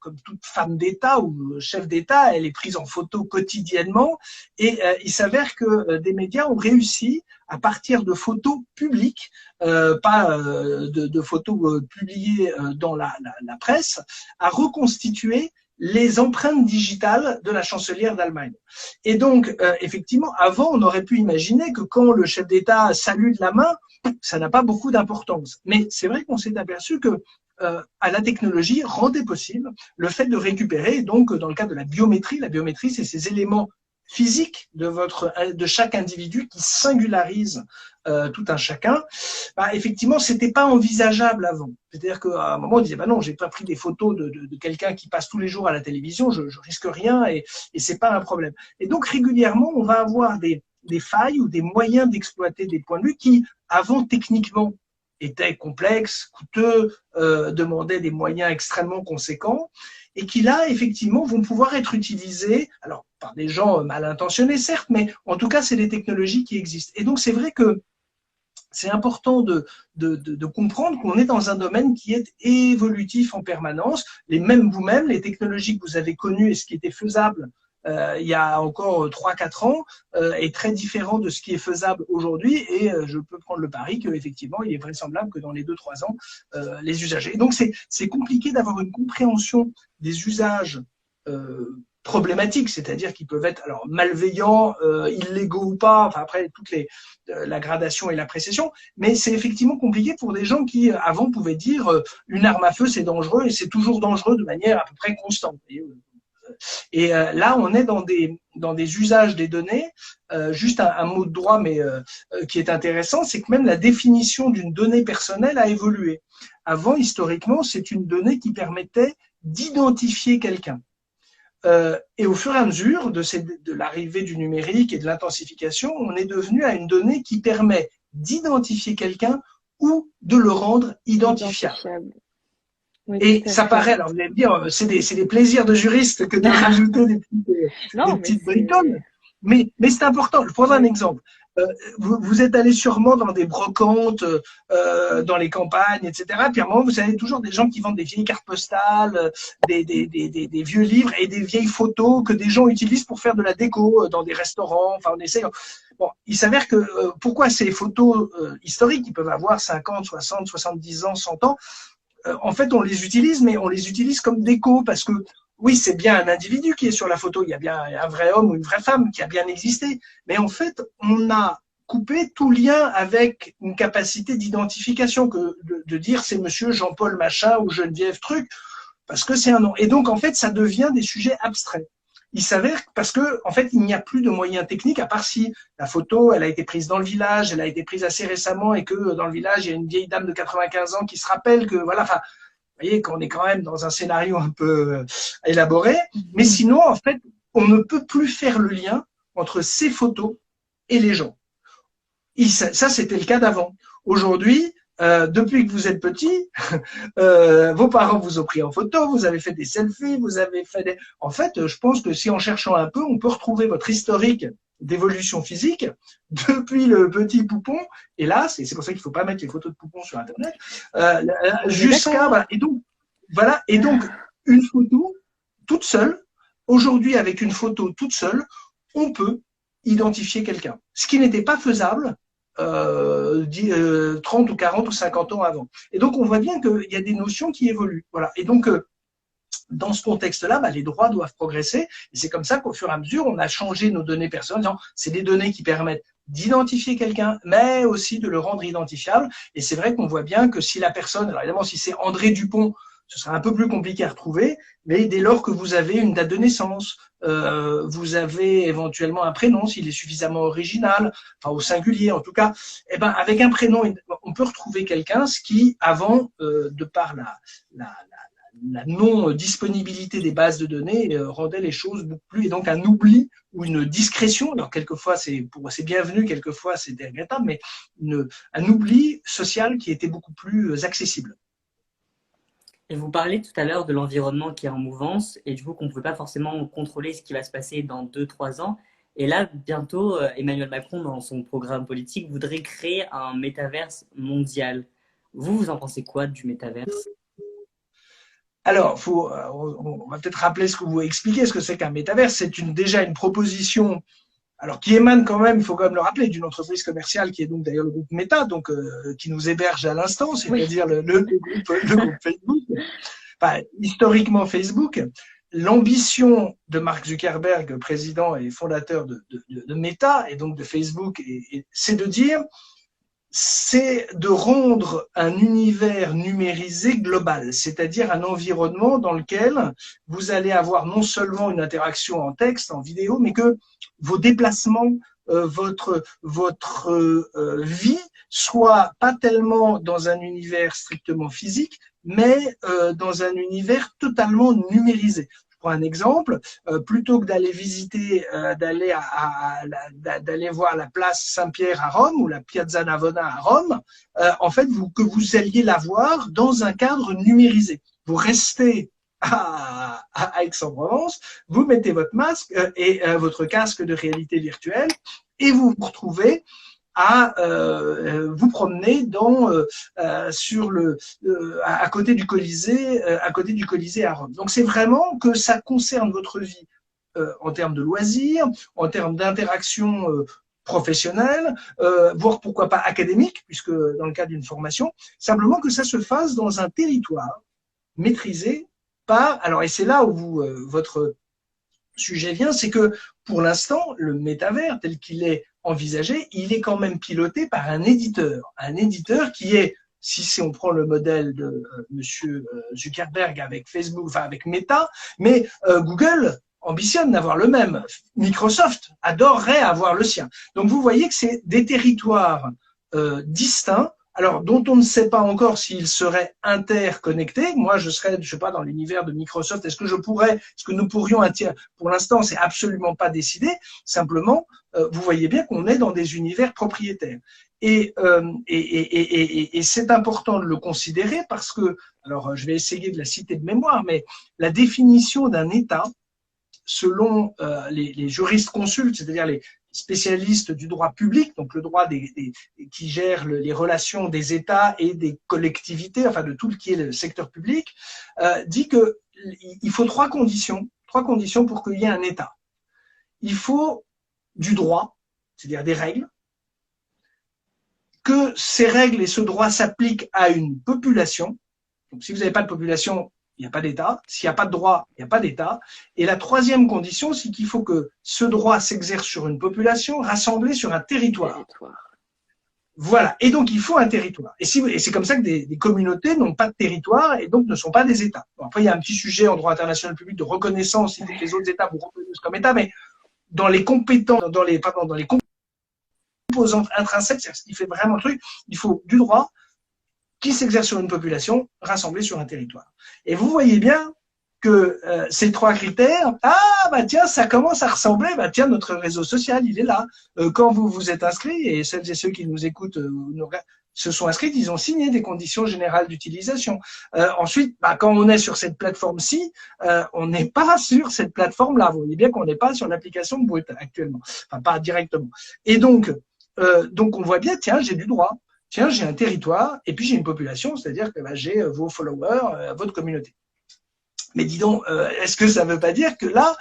comme toute femme d'État ou chef d'État, elle est prise en photo quotidiennement. Et il s'avère que des médias ont réussi, à partir de photos publiques, pas de photos publiées dans la presse, à reconstituer les empreintes digitales de la chancelière d'Allemagne. Et donc, effectivement, avant, on aurait pu imaginer que quand le chef d'État salue de la main, ça n'a pas beaucoup d'importance. Mais c'est vrai qu'on s'est aperçu que la technologie rendait possible le fait de récupérer, donc dans le cas de la biométrie, c'est ces éléments physiques de chaque individu qui singularisent tout un chacun. Bah, effectivement, c'était pas envisageable avant. C'est-à-dire qu'à un moment, on disait, bah non, j'ai pas pris des photos de quelqu'un qui passe tous les jours à la télévision, je risque rien et c'est pas un problème. Et donc, régulièrement, on va avoir des failles ou des moyens d'exploiter des points de vue qui, avant, techniquement, étaient complexes, coûteux, demandaient des moyens extrêmement conséquents, et qui là, effectivement, vont pouvoir être utilisés, alors par des gens mal intentionnés, certes, mais en tout cas, c'est des technologies qui existent. Et donc, c'est vrai que c'est important de comprendre qu'on est dans un domaine qui est évolutif en permanence. Même vous-même, les technologies que vous avez connues et ce qui était faisable il y a encore 3-4 ans est très différent de ce qui est faisable aujourd'hui, et je peux prendre le pari qu'effectivement, il est vraisemblable que dans les 2-3 ans, les usagers… Donc, c'est compliqué d'avoir une compréhension des usages problématiques, c'est-à-dire qu'ils peuvent être alors malveillants, illégaux ou pas, enfin après toute la gradation et l'appréciation, mais c'est effectivement compliqué pour des gens qui avant pouvaient dire une arme à feu c'est dangereux et c'est toujours dangereux de manière à peu près constante. Et là, on est dans des usages des données. Juste un mot de droit, mais qui est intéressant, c'est que même la définition d'une donnée personnelle a évolué. Avant, historiquement, c'est une donnée qui permettait d'identifier quelqu'un. Et au fur et à mesure de l'arrivée du numérique et de l'intensification, on est devenu à une donnée qui permet d'identifier quelqu'un ou de le rendre identifiable. Oui, et ça paraît, alors vous allez me dire, c'est des plaisirs de juriste que de rajouter des petites bricoles, mais c'est important. Je prends un exemple. Vous êtes allé sûrement dans des brocantes, dans les campagnes, etc. Puis à un moment, vous avez toujours des gens qui vendent des vieilles cartes postales, des vieux livres et des vieilles photos que des gens utilisent pour faire de la déco dans des restaurants. Enfin, on essaie. Bon, il s'avère que pourquoi ces photos historiques, qui peuvent avoir 50, 60, 70 ans, 100 ans, en fait, on les utilise, mais on les utilise comme déco parce que oui, c'est bien un individu qui est sur la photo, il y a bien un vrai homme ou une vraie femme qui a bien existé, mais en fait, on a coupé tout lien avec une capacité d'identification, de dire c'est monsieur Jean-Paul machin ou Geneviève truc, parce que c'est un nom. Et donc, en fait, ça devient des sujets abstraits. Il s'avère parce que, en fait, il n'y a plus de moyens techniques, à part si la photo, elle a été prise dans le village, elle a été prise assez récemment et que dans le village, il y a une vieille dame de 95 ans qui se rappelle que, voilà, enfin, vous voyez qu'on est quand même dans un scénario un peu élaboré. Mais sinon, en fait, on ne peut plus faire le lien entre ces photos et les gens. Ça, c'était le cas d'avant. Aujourd'hui, depuis que vous êtes petit, vos parents vous ont pris en photo, vous avez fait des selfies, vous avez fait des… En fait, je pense que si en cherchant un peu, on peut retrouver votre historique d'évolution physique depuis le petit poupon, et là, c'est pour ça qu'il ne faut pas mettre les photos de poupons sur Internet, jusqu'à… Voilà. Et donc, une photo toute seule, aujourd'hui, avec une photo toute seule, on peut identifier quelqu'un. Ce qui n'était pas faisable 30 ou 40 ou 50 ans avant. Et donc, on voit bien qu'il y a des notions qui évoluent. Voilà. Et donc, dans ce contexte-là, les droits doivent progresser. Et c'est comme ça qu'au fur et à mesure, on a changé nos données personnelles. C'est des données qui permettent d'identifier quelqu'un, mais aussi de le rendre identifiable. Et c'est vrai qu'on voit bien que si la personne, alors évidemment, si c'est André Dupont, ce sera un peu plus compliqué à retrouver, mais dès lors que vous avez une date de naissance, vous avez éventuellement un prénom, s'il est suffisamment original, enfin au singulier en tout cas, eh ben, avec un prénom, on peut retrouver quelqu'un, ce qui, avant, de par la non-disponibilité des bases de données, rendait les choses beaucoup plus… Et donc un oubli ou une discrétion, alors quelquefois c'est bienvenu, quelquefois c'est regrettable, mais un oubli social qui était beaucoup plus accessible. Et vous parlez tout à l'heure de l'environnement qui est en mouvance et du coup qu'on ne peut pas forcément contrôler ce qui va se passer dans 2-3 ans. Et là, bientôt, Emmanuel Macron, dans son programme politique, voudrait créer un métaverse mondial. Vous en pensez quoi du métaverse ? Alors, on va peut-être rappeler ce que vous expliquez, ce que c'est qu'un métaverse. C'est déjà une proposition, alors qui émane quand même, il faut quand même le rappeler, d'une entreprise commerciale qui est donc d'ailleurs le groupe Meta, donc qui nous héberge à l'instant, Oui. c'est-à-dire le groupe Facebook. Enfin, historiquement Facebook. L'ambition de Mark Zuckerberg, président et fondateur de Meta et donc de Facebook, c'est de dire c'est de rendre un univers numérisé global, c'est-à-dire un environnement dans lequel vous allez avoir non seulement une interaction en texte, en vidéo, mais que vos déplacements, votre vie soit pas tellement dans un univers strictement physique, mais dans un univers totalement numérisé. Pour un exemple, plutôt que d'aller visiter, d'aller voir la place Saint-Pierre à Rome ou la Piazza Navona à Rome, en fait, que vous alliez la voir dans un cadre numérisé. Vous restez à Aix-en-Provence, vous mettez votre masque et votre casque de réalité virtuelle et vous vous retrouvez à vous promener à côté du Colisée, à Rome. Donc c'est vraiment que ça concerne votre vie en termes de loisirs, en termes d'interaction professionnelle, voire pourquoi pas académique, puisque dans le cadre d'une formation, simplement que ça se fasse dans un territoire maîtrisé par. Alors et c'est là où votre sujet vient, c'est que pour l'instant, le métavers tel qu'il est envisagé, il est quand même piloté par un éditeur qui est, si on prend le modèle de Monsieur Zuckerberg avec Facebook, enfin avec Meta, mais Google ambitionne d'avoir le même. Microsoft adorerait avoir le sien. Donc vous voyez que c'est des territoires distincts, alors dont on ne sait pas encore s'ils seraient interconnectés. Moi, je serais, je sais pas, dans l'univers de Microsoft. Est-ce que nous pourrions pour l'instant, c'est absolument pas décidé. Simplement, vous voyez bien qu'on est dans des univers propriétaires. Et c'est important de le considérer parce que, alors, je vais essayer de la citer de mémoire, mais la définition d'un État, selon les juristes consultes, c'est-à-dire les spécialistes du droit public, donc le droit qui gère les relations des États et des collectivités, enfin de tout ce qui est le secteur public, dit que il faut trois conditions pour qu'il y ait un État. Il faut du droit, c'est-à-dire des règles, que ces règles et ce droit s'appliquent à une population. Donc si vous n'avez pas de population, il n'y a pas d'État. S'il n'y a pas de droit, il n'y a pas d'État. Et la troisième condition, c'est qu'il faut que ce droit s'exerce sur une population rassemblée sur un territoire. Voilà. Et donc, il faut un territoire. Et c'est comme ça que des communautés n'ont pas de territoire et donc ne sont pas des États. Bon, après, il y a un petit sujet en droit international public de reconnaissance. Il faut que les autres États vous reconnaissent comme État, mais dans les compétences, dans les composantes intrinsèques, c'est ce qui fait vraiment le truc, il faut du droit qui s'exerce sur une population rassemblée sur un territoire. Et vous voyez bien que ces trois critères, bah tiens, ça commence à ressembler, bah tiens, notre réseau social, il est là. Quand vous vous êtes inscrits, et celles et ceux qui nous écoutent se sont inscrits, ils ont signé des conditions générales d'utilisation. Ensuite, bah, quand on est sur cette plateforme-ci, on n'est pas sur cette plateforme-là. Vous voyez bien qu'on n'est pas sur l'application de Brut actuellement, enfin pas directement. Et donc on voit bien, tiens, j'ai du droit. Tiens, j'ai un territoire et puis j'ai une population, c'est-à-dire que bah, j'ai vos followers, votre communauté. Mais dis donc, est-ce que ça ne veut pas dire que là,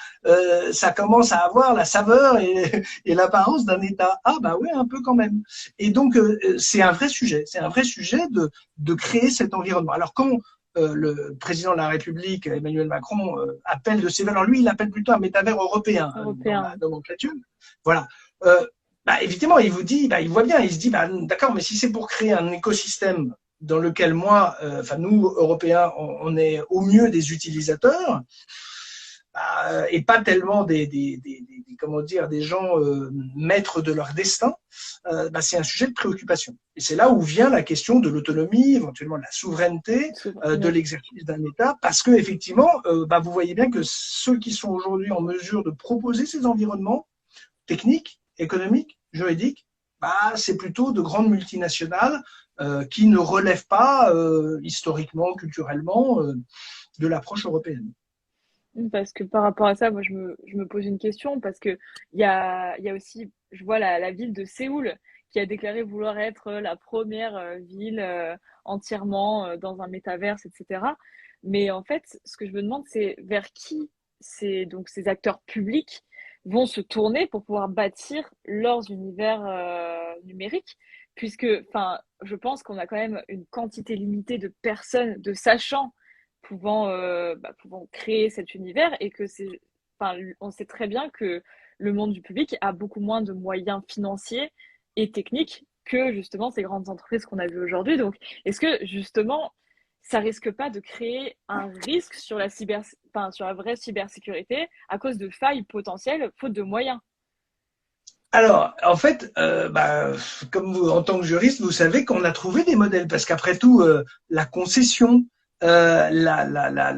ça commence à avoir la saveur et l'apparence d'un État? Ah bah oui, un peu quand même. Et donc, c'est un vrai sujet. C'est un vrai sujet de créer cet environnement. Alors quand le président de la République, Emmanuel Macron, appelle de ses vœux, alors lui, il appelle plutôt un métavers européen. Dans la nomenclature. Voilà. Bah, évidemment, il vous dit, bah, il voit bien, il se dit, bah, d'accord, mais si c'est pour créer un écosystème dans lequel moi, nous, Européens, on est au mieux des utilisateurs, et pas tellement comment dire, des gens maîtres de leur destin, bah, c'est un sujet de préoccupation. Et c'est là où vient la question de l'autonomie, éventuellement de la souveraineté, de l'exercice d'un État, parce que effectivement, bah, vous voyez bien que ceux qui sont aujourd'hui en mesure de proposer ces environnements techniques, économiques, juridiques, bah, c'est plutôt de grandes multinationales qui ne relèvent pas historiquement, culturellement, de l'approche européenne. Parce que par rapport à ça, moi, je me pose une question parce que il y a aussi, je vois la ville de Séoul qui a déclaré vouloir être la première ville entièrement dans un métaverse, etc. Mais en fait, ce que je me demande, c'est vers qui donc ces acteurs publics vont se tourner pour pouvoir bâtir leurs univers numériques, puisque, enfin, je pense qu'on a quand même une quantité limitée de personnes, de sachants pouvant créer cet univers et que enfin, on sait très bien que le monde du public a beaucoup moins de moyens financiers et techniques que justement ces grandes entreprises qu'on a vues aujourd'hui. Donc, est-ce que justement, ça risque pas de créer un risque sur sur la vraie cybersécurité à cause de failles potentielles, faute de moyens? Alors, en fait, comme vous, en tant que juriste, vous savez qu'on a trouvé des modèles, parce qu'après tout, la concession, la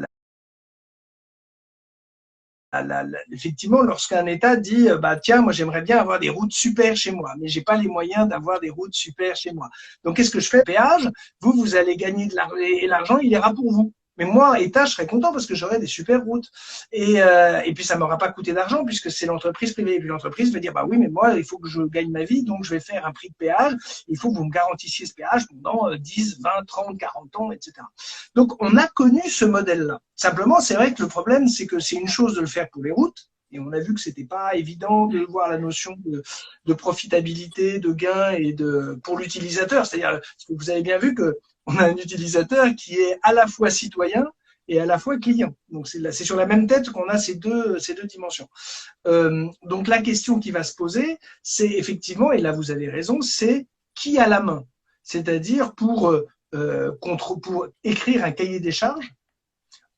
effectivement, lorsqu'un État dit, bah tiens, moi j'aimerais bien avoir des routes super chez moi, mais j'ai pas les moyens d'avoir des routes super chez moi. Donc qu'est-ce que je fais? Péage, vous allez gagner de l'argent et l'argent il ira pour vous. Mais moi, État, je serais content parce que j'aurais des super routes. Et puis ça m'aura pas coûté d'argent puisque c'est l'entreprise privée. Et puis l'entreprise va dire, bah oui, mais moi, il faut que je gagne ma vie, donc je vais faire un prix de péage. Il faut que vous me garantissiez ce péage pendant 10, 20, 30, 40 ans, etc. Donc on a connu ce modèle-là. Simplement, c'est vrai que le problème, c'est que c'est une chose de le faire pour les routes. Et on a vu que c'était pas évident de voir la notion de profitabilité, de gain et pour l'utilisateur. C'est-à-dire, que vous avez bien vu que on a un utilisateur qui est à la fois citoyen et à la fois client. Donc c'est sur la même tête qu'on a ces deux dimensions. Donc la question qui va se poser, c'est effectivement, et là vous avez raison, c'est qui a la main. C'est-à-dire pour écrire un cahier des charges,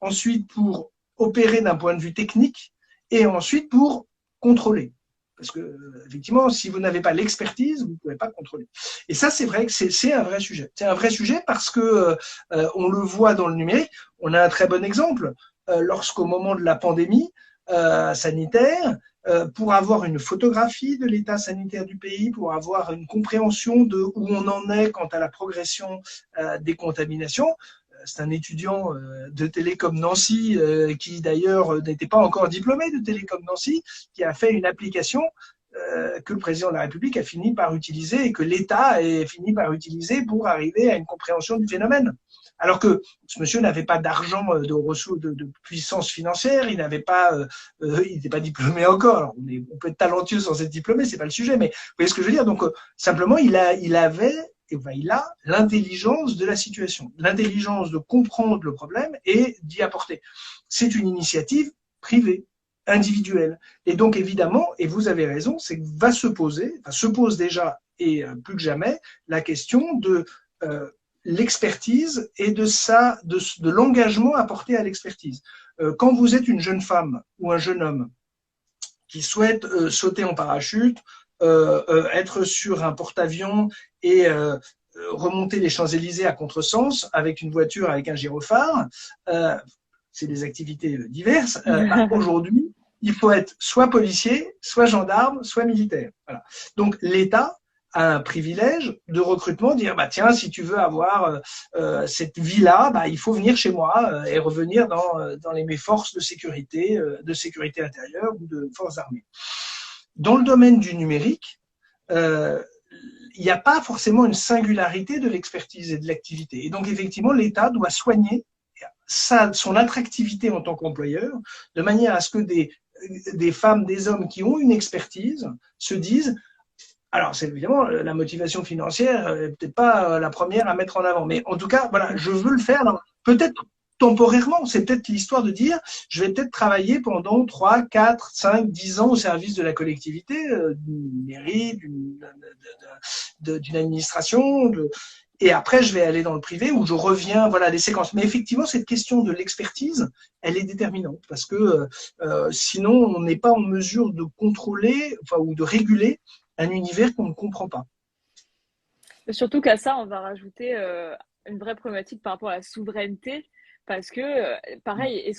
ensuite pour opérer d'un point de vue technique, et ensuite pour contrôler. Parce que, effectivement, si vous n'avez pas l'expertise, vous ne pouvez pas contrôler. Et ça, c'est vrai que c'est un vrai sujet. C'est un vrai sujet parce que on le voit dans le numérique. On a un très bon exemple. Lorsqu'au moment de la pandémie sanitaire, pour avoir une photographie de l'état sanitaire du pays, pour avoir une compréhension de où on en est quant à la progression des contaminations, c'est un étudiant de Télécom Nancy qui d'ailleurs n'était pas encore diplômé de Télécom Nancy, qui a fait une application que le président de la République a fini par utiliser et que l'État a fini par utiliser pour arriver à une compréhension du phénomène. Alors que ce monsieur n'avait pas d'argent, de ressources, de puissance financière, il n'avait pas, il n'était pas diplômé encore. Alors, on peut être talentueux sans être diplômé, c'est pas le sujet, mais vous voyez ce que je veux dire. Donc simplement, il a l'intelligence de la situation, l'intelligence de comprendre le problème et d'y apporter. C'est une initiative privée, individuelle. Et donc, évidemment, et vous avez raison, c'est que se pose déjà et plus que jamais, la question de l'expertise et de l'engagement apporté à l'expertise. Quand vous êtes une jeune femme ou un jeune homme qui souhaite sauter en parachute, être sur un porte-avions et remonter les Champs-Élysées à contresens avec une voiture avec un gyrophare, c'est des activités diverses. Aujourd'hui, il faut être soit policier, soit gendarme, soit militaire. Voilà. Donc l'État a un privilège de recrutement, dire bah tiens, si tu veux avoir cette vie-là, bah il faut venir chez moi et revenir dans mes forces de sécurité intérieure ou de forces armées. Dans le domaine du numérique, il n'y a pas forcément une singularité de l'expertise et de l'activité. Et donc, effectivement, l'État doit soigner son attractivité en tant qu'employeur, de manière à ce que des femmes, des hommes qui ont une expertise se disent, alors c'est évidemment la motivation financière, peut-être pas la première à mettre en avant, mais en tout cas, voilà, je veux le faire. Peut-être temporairement, c'est peut-être l'histoire de dire, je vais peut-être travailler pendant 3, 4, 5, 10 ans au service de la collectivité, d'une mairie, d'une administration, et après je vais aller dans le privé où je reviens, voilà, les séquences. Mais effectivement, cette question de l'expertise, elle est déterminante parce que sinon, on n'est pas en mesure de contrôler, enfin, ou de réguler un univers qu'on ne comprend pas. Surtout qu'à ça, on va rajouter une vraie problématique par rapport à la souveraineté, parce que, pareil,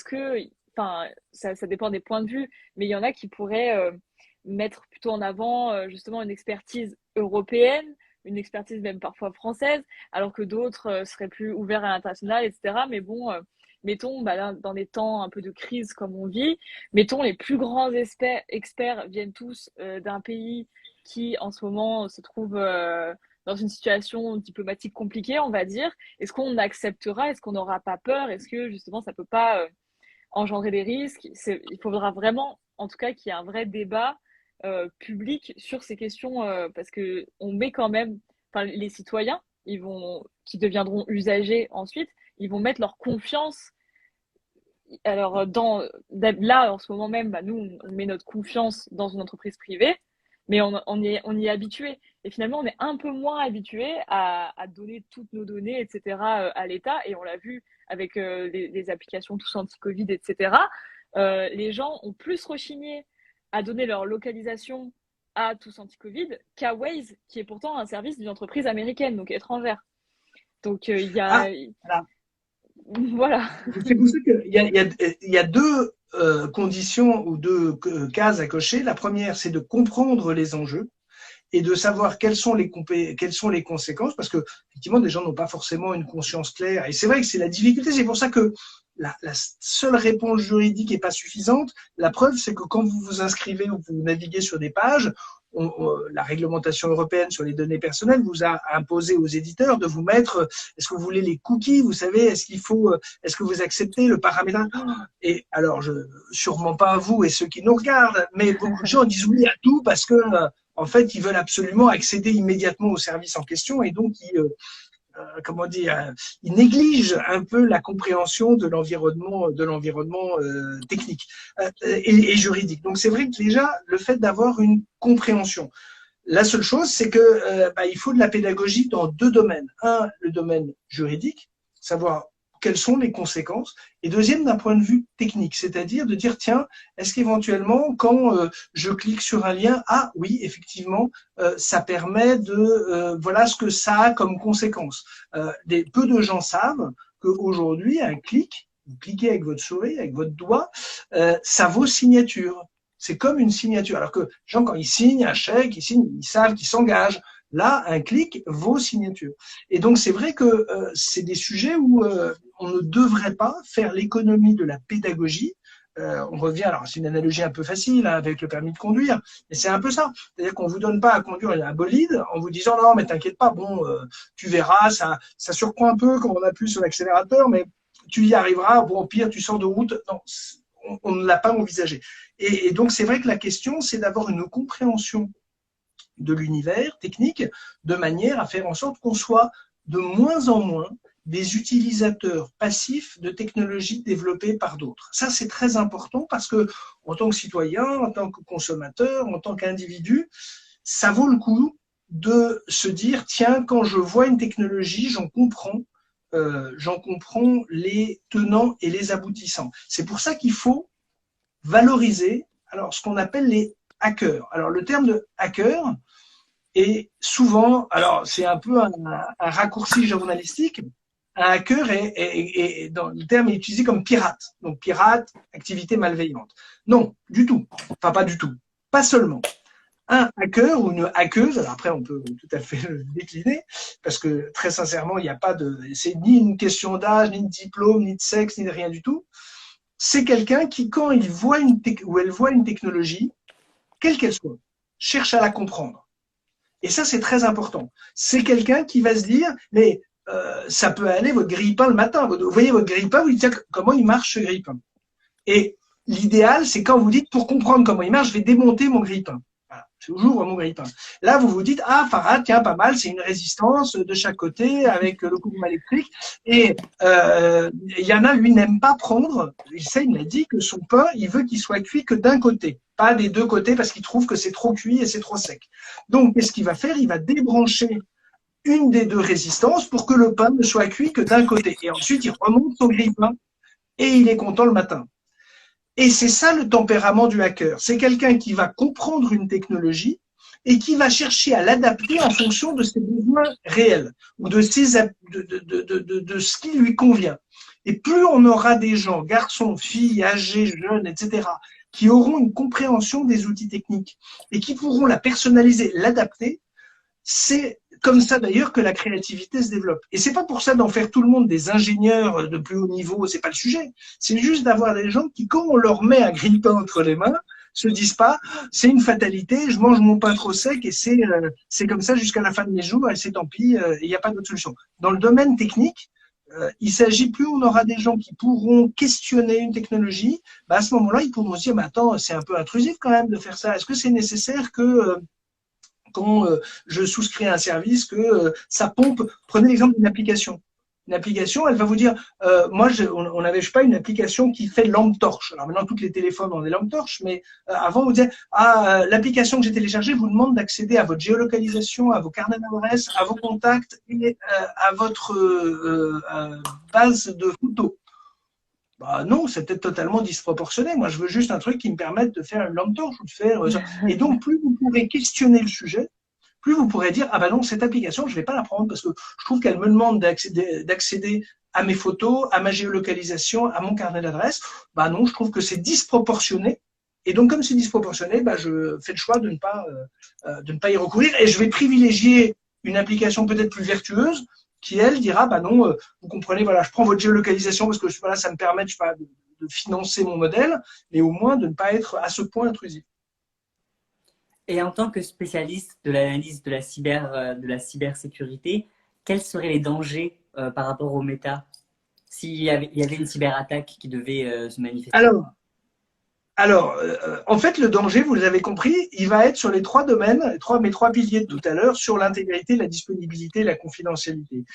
enfin, ça dépend des points de vue, mais il y en a qui pourraient mettre plutôt en avant justement une expertise européenne, une expertise même parfois française, alors que d'autres seraient plus ouverts à l'international, etc. Mais bon, mettons, là, dans des temps un peu de crise comme on vit, mettons les plus grands experts viennent tous d'un pays qui, en ce moment, se trouve dans une situation diplomatique compliquée, on va dire. Est-ce qu'on acceptera? Est-ce qu'on n'aura pas peur? Est-ce que, justement, ça ne peut pas engendrer des risques? Il faudra vraiment, en tout cas, qu'il y ait un vrai débat public sur ces questions, parce qu'on met quand même, enfin, les citoyens, qui deviendront usagers ensuite, ils vont mettre leur confiance. Alors, là, en ce moment même, bah, nous, on met notre confiance dans une entreprise privée, mais on y est habitué. Et finalement, on est un peu moins habitué à donner toutes nos données, etc., à l'État. Et on l'a vu avec les applications tous anti-Covid, etc. Les gens ont plus rechigné à donner leur localisation à tous anti-Covid qu'à Waze, qui est pourtant un service d'une entreprise américaine, donc étrangère. Donc, il y a... Voilà. Voilà. C'est pour ça qu'il y a deux conditions ou deux cases à cocher. La première, c'est de comprendre les enjeux et de savoir quelles sont les conséquences, parce que effectivement, des gens n'ont pas forcément une conscience claire. Et c'est vrai que c'est la difficulté. C'est pour ça que la seule réponse juridique n'est pas suffisante. La preuve, c'est que quand vous vous inscrivez ou vous naviguez sur des pages, la réglementation européenne sur les données personnelles vous a imposé aux éditeurs de vous mettre, est-ce que vous voulez les cookies, vous savez, est-ce que vous acceptez le paramétrage? Et alors, sûrement pas vous et ceux qui nous regardent, mais beaucoup de gens disent oui à tout parce que, en fait, ils veulent absolument accéder immédiatement au service en question et donc ils négligent un peu la compréhension de l'environnement technique et juridique. Donc c'est vrai que déjà le fait d'avoir une compréhension. La seule chose, c'est que il faut de la pédagogie dans deux domaines. Un, le domaine juridique, savoir quelles sont les conséquences, et deuxième, d'un point de vue technique, c'est-à-dire de dire, tiens, est-ce qu'éventuellement, quand je clique sur un lien, ah oui, effectivement, ça permet de, voilà ce que ça a comme conséquence. Peu de gens savent qu'aujourd'hui, un clic, vous cliquez avec votre souris, avec votre doigt, ça vaut signature. C'est comme une signature. Alors que les gens, quand ils signent un chèque, ils savent qu'ils s'engagent. Là, un clic vaut signature. Et donc, c'est vrai que c'est des sujets où on ne devrait pas faire l'économie de la pédagogie. On revient, alors c'est une analogie un peu facile hein, avec le permis de conduire, mais c'est un peu ça. C'est-à-dire qu'on vous donne pas à conduire un bolide en vous disant non, mais t'inquiète pas, bon, tu verras, ça surprend un peu quand on appuie sur l'accélérateur, mais tu y arriveras. Bon, au pire, tu sors de route. Non, on ne l'a pas envisagé. Et donc, c'est vrai que la question, c'est d'avoir une compréhension de l'univers technique, de manière à faire en sorte qu'on soit de moins en moins des utilisateurs passifs de technologies développées par d'autres. Ça, c'est très important parce que, en tant que citoyen, en tant que consommateur, en tant qu'individu, ça vaut le coup de se dire, tiens, quand je vois une technologie, j'en comprends les tenants et les aboutissants. C'est pour ça qu'il faut valoriser alors, ce qu'on appelle les hackers. Alors, le terme de hacker est souvent, alors c'est un peu un raccourci journalistique, un hacker est dans le terme est utilisé comme pirate. Donc, pirate, activité malveillante. Non, du tout. Enfin, pas du tout. Pas seulement. Un hacker ou une hackeuse, alors après on peut tout à fait le décliner, parce que très sincèrement, il n'y a pas de, c'est ni une question d'âge, ni de diplôme, ni de sexe, ni de rien du tout. C'est quelqu'un qui, quand il voit elle voit une technologie, quelle qu'elle soit, cherche à la comprendre. Et ça, c'est très important. C'est quelqu'un qui va se dire, mais ça peut aller votre grille-pain le matin. Vous voyez votre grille-pain, vous dites comment il marche ce grille-pain. Et l'idéal, c'est quand vous dites, pour comprendre comment il marche, je vais démonter mon grille-pain. Voilà, j'ouvre mon grille-pain. Là, vous vous dites, ah, Farad, tiens, pas mal, c'est une résistance de chaque côté avec le courant électrique. Et il y en a, lui, n'aime pas prendre. Il m'a dit que son pain, il veut qu'il soit cuit que d'un côté, pas des deux côtés, parce qu'il trouve que c'est trop cuit et c'est trop sec. Donc, qu'est-ce qu'il va faire? Il va débrancher une des deux résistances pour que le pain ne soit cuit que d'un côté. Et ensuite, il remonte son grille-pain et il est content le matin. Et c'est ça le tempérament du hacker. C'est quelqu'un qui va comprendre une technologie et qui va chercher à l'adapter en fonction de ses besoins réels ou de ce qui lui convient. Et plus on aura des gens, garçons, filles, âgés, jeunes, etc., qui auront une compréhension des outils techniques et qui pourront la personnaliser, l'adapter, c'est comme ça d'ailleurs que la créativité se développe. Et c'est pas pour ça d'en faire tout le monde des ingénieurs de plus haut niveau, c'est pas le sujet. C'est juste d'avoir des gens qui, quand on leur met un grille-pain entre les mains, se disent pas, c'est une fatalité, je mange mon pain trop sec et c'est comme ça jusqu'à la fin de mes jours et c'est tant pis, il n'y a pas d'autre solution. Dans le domaine technique, il s'agit plus, on aura des gens qui pourront questionner une technologie, bah à ce moment-là, ils pourront se dire, mais attends, c'est un peu intrusif quand même de faire ça. Est-ce que c'est nécessaire que quand je souscris à un service, que ça pompe? Prenez l'exemple d'une application. Une application, elle va vous dire, moi, on n'avait pas une application qui fait lampe torche. Alors maintenant, tous les téléphones ont des lampes torches, mais avant, on vous disait, l'application que j'ai téléchargée vous demande d'accéder à votre géolocalisation, à vos carnets d'adresses, à vos contacts et à votre base de photos. Bah non, c'est peut-être totalement disproportionné. Moi, je veux juste un truc qui me permette de faire une lampe torche ou de faire. Et donc, plus vous pourrez questionner le sujet, plus vous pourrez dire, ah ben non, cette application, je ne vais pas la prendre parce que je trouve qu'elle me demande d'accéder à mes photos, à ma géolocalisation, à mon carnet d'adresses. Bah non, je trouve que c'est disproportionné. Et donc, comme c'est disproportionné, bah, je fais le choix de ne pas y recourir et je vais privilégier une application peut-être plus vertueuse qui, elle, dira, bah non, vous comprenez, voilà, je prends votre géolocalisation parce que voilà, ça me permet, je sais pas, de financer mon modèle, mais au moins de ne pas être à ce point intrusif. Et en tant que spécialiste de l'analyse de la cybersécurité, quels seraient les dangers par rapport au méta s'il y avait une cyberattaque qui devait se manifester? Alors, en fait, le danger, vous l'avez compris, il va être sur les trois domaines, mes trois piliers de tout à l'heure, sur l'intégrité, la disponibilité, la confidentialité.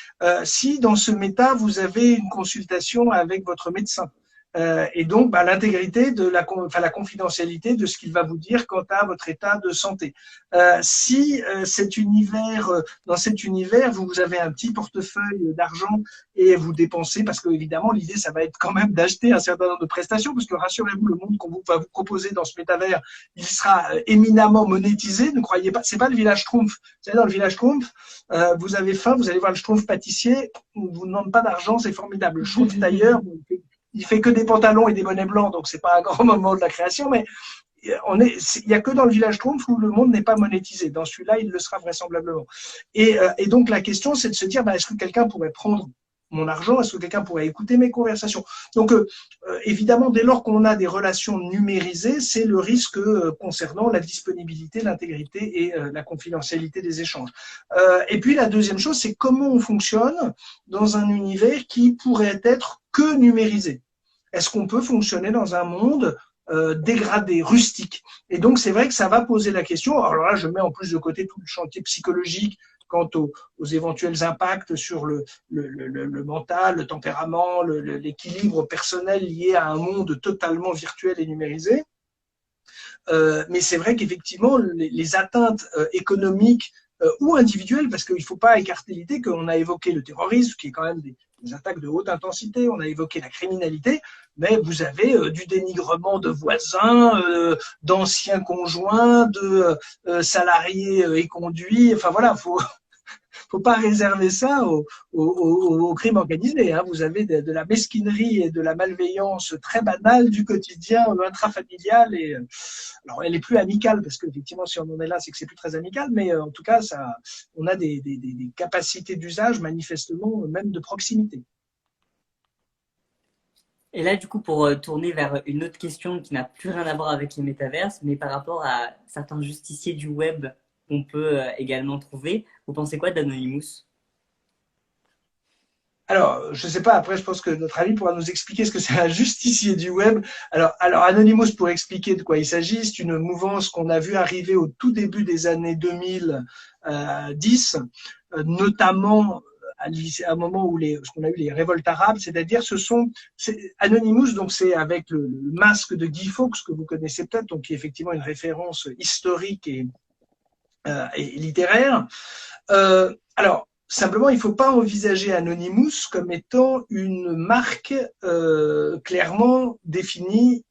Si dans ce méta, vous avez une consultation avec votre médecin, et donc bah, l'intégrité de la confidentialité de ce qu'il va vous dire quant à votre état de santé. Si dans cet univers, vous avez un petit portefeuille d'argent et vous dépensez, parce que évidemment l'idée ça va être quand même d'acheter un certain nombre de prestations, parce que rassurez-vous, le monde qu'on va vous proposer dans ce métavers, il sera éminemment monétisé. Ne croyez pas, c'est pas le village Schtroumpf. Vous savez, dans le village Schtroumpf, vous avez faim, vous allez voir le Schtroumpf pâtissier, on vous demande pas d'argent, c'est formidable. Le Schtroumpf tailleur, il fait que des pantalons et des bonnets blancs, donc c'est pas un grand moment de la création, mais il y a que dans le village Schtroumpf où le monde n'est pas monétisé. Dans celui-là, il le sera vraisemblablement. Et donc la question, c'est de se dire, bah, est-ce que quelqu'un pourrait prendre mon argent? Est-ce que quelqu'un pourrait écouter mes conversations? Donc évidemment, dès lors qu'on a des relations numérisées, c'est le risque concernant la disponibilité, l'intégrité et la confidentialité des échanges. Et puis la deuxième chose, c'est comment on fonctionne dans un univers qui pourrait être que numérisé. Est-ce qu'on peut fonctionner dans un monde dégradé, rustique? Et donc, c'est vrai que ça va poser la question. Alors là, je mets en plus de côté tout le chantier psychologique quant aux éventuels impacts sur le mental, le tempérament, l'équilibre personnel lié à un monde totalement virtuel et numérisé. Mais c'est vrai qu'effectivement, les atteintes économiques ou individuelles, parce qu'il ne faut pas écarter l'idée qu'on a évoqué le terrorisme, qui est quand même des attaques de haute intensité, on a évoqué la criminalité, mais vous avez du dénigrement de voisins, d'anciens conjoints, de salariés éconduits, enfin voilà, faut pas réserver ça au crime organisé. Hein. Vous avez de la mesquinerie et de la malveillance très banale du quotidien intrafamilial. Et alors, elle est plus amicale parce qu'effectivement, si on en est là, c'est que c'est plus très amical. Mais en tout cas, on a des capacités d'usage manifestement même de proximité. Et là, du coup, pour tourner vers une autre question qui n'a plus rien à voir avec les métaverses, mais par rapport à certains justiciers du web qu'on peut également trouver, vous pensez quoi d'Anonymous? Alors, je ne sais pas, après, je pense que notre ami pourra nous expliquer ce que c'est un justicier du web. Alors Anonymous, pour expliquer de quoi il s'agit, c'est une mouvance qu'on a vu arriver au tout début des années 2010, notamment à un moment où ce qu'on a eu les révoltes arabes, c'est-à-dire Anonymous, donc c'est avec le masque de Guy Fawkes que vous connaissez peut-être, donc qui est effectivement une référence historique et littéraire. Alors, simplement, il ne faut pas envisager Anonymous comme étant une marque clairement définie.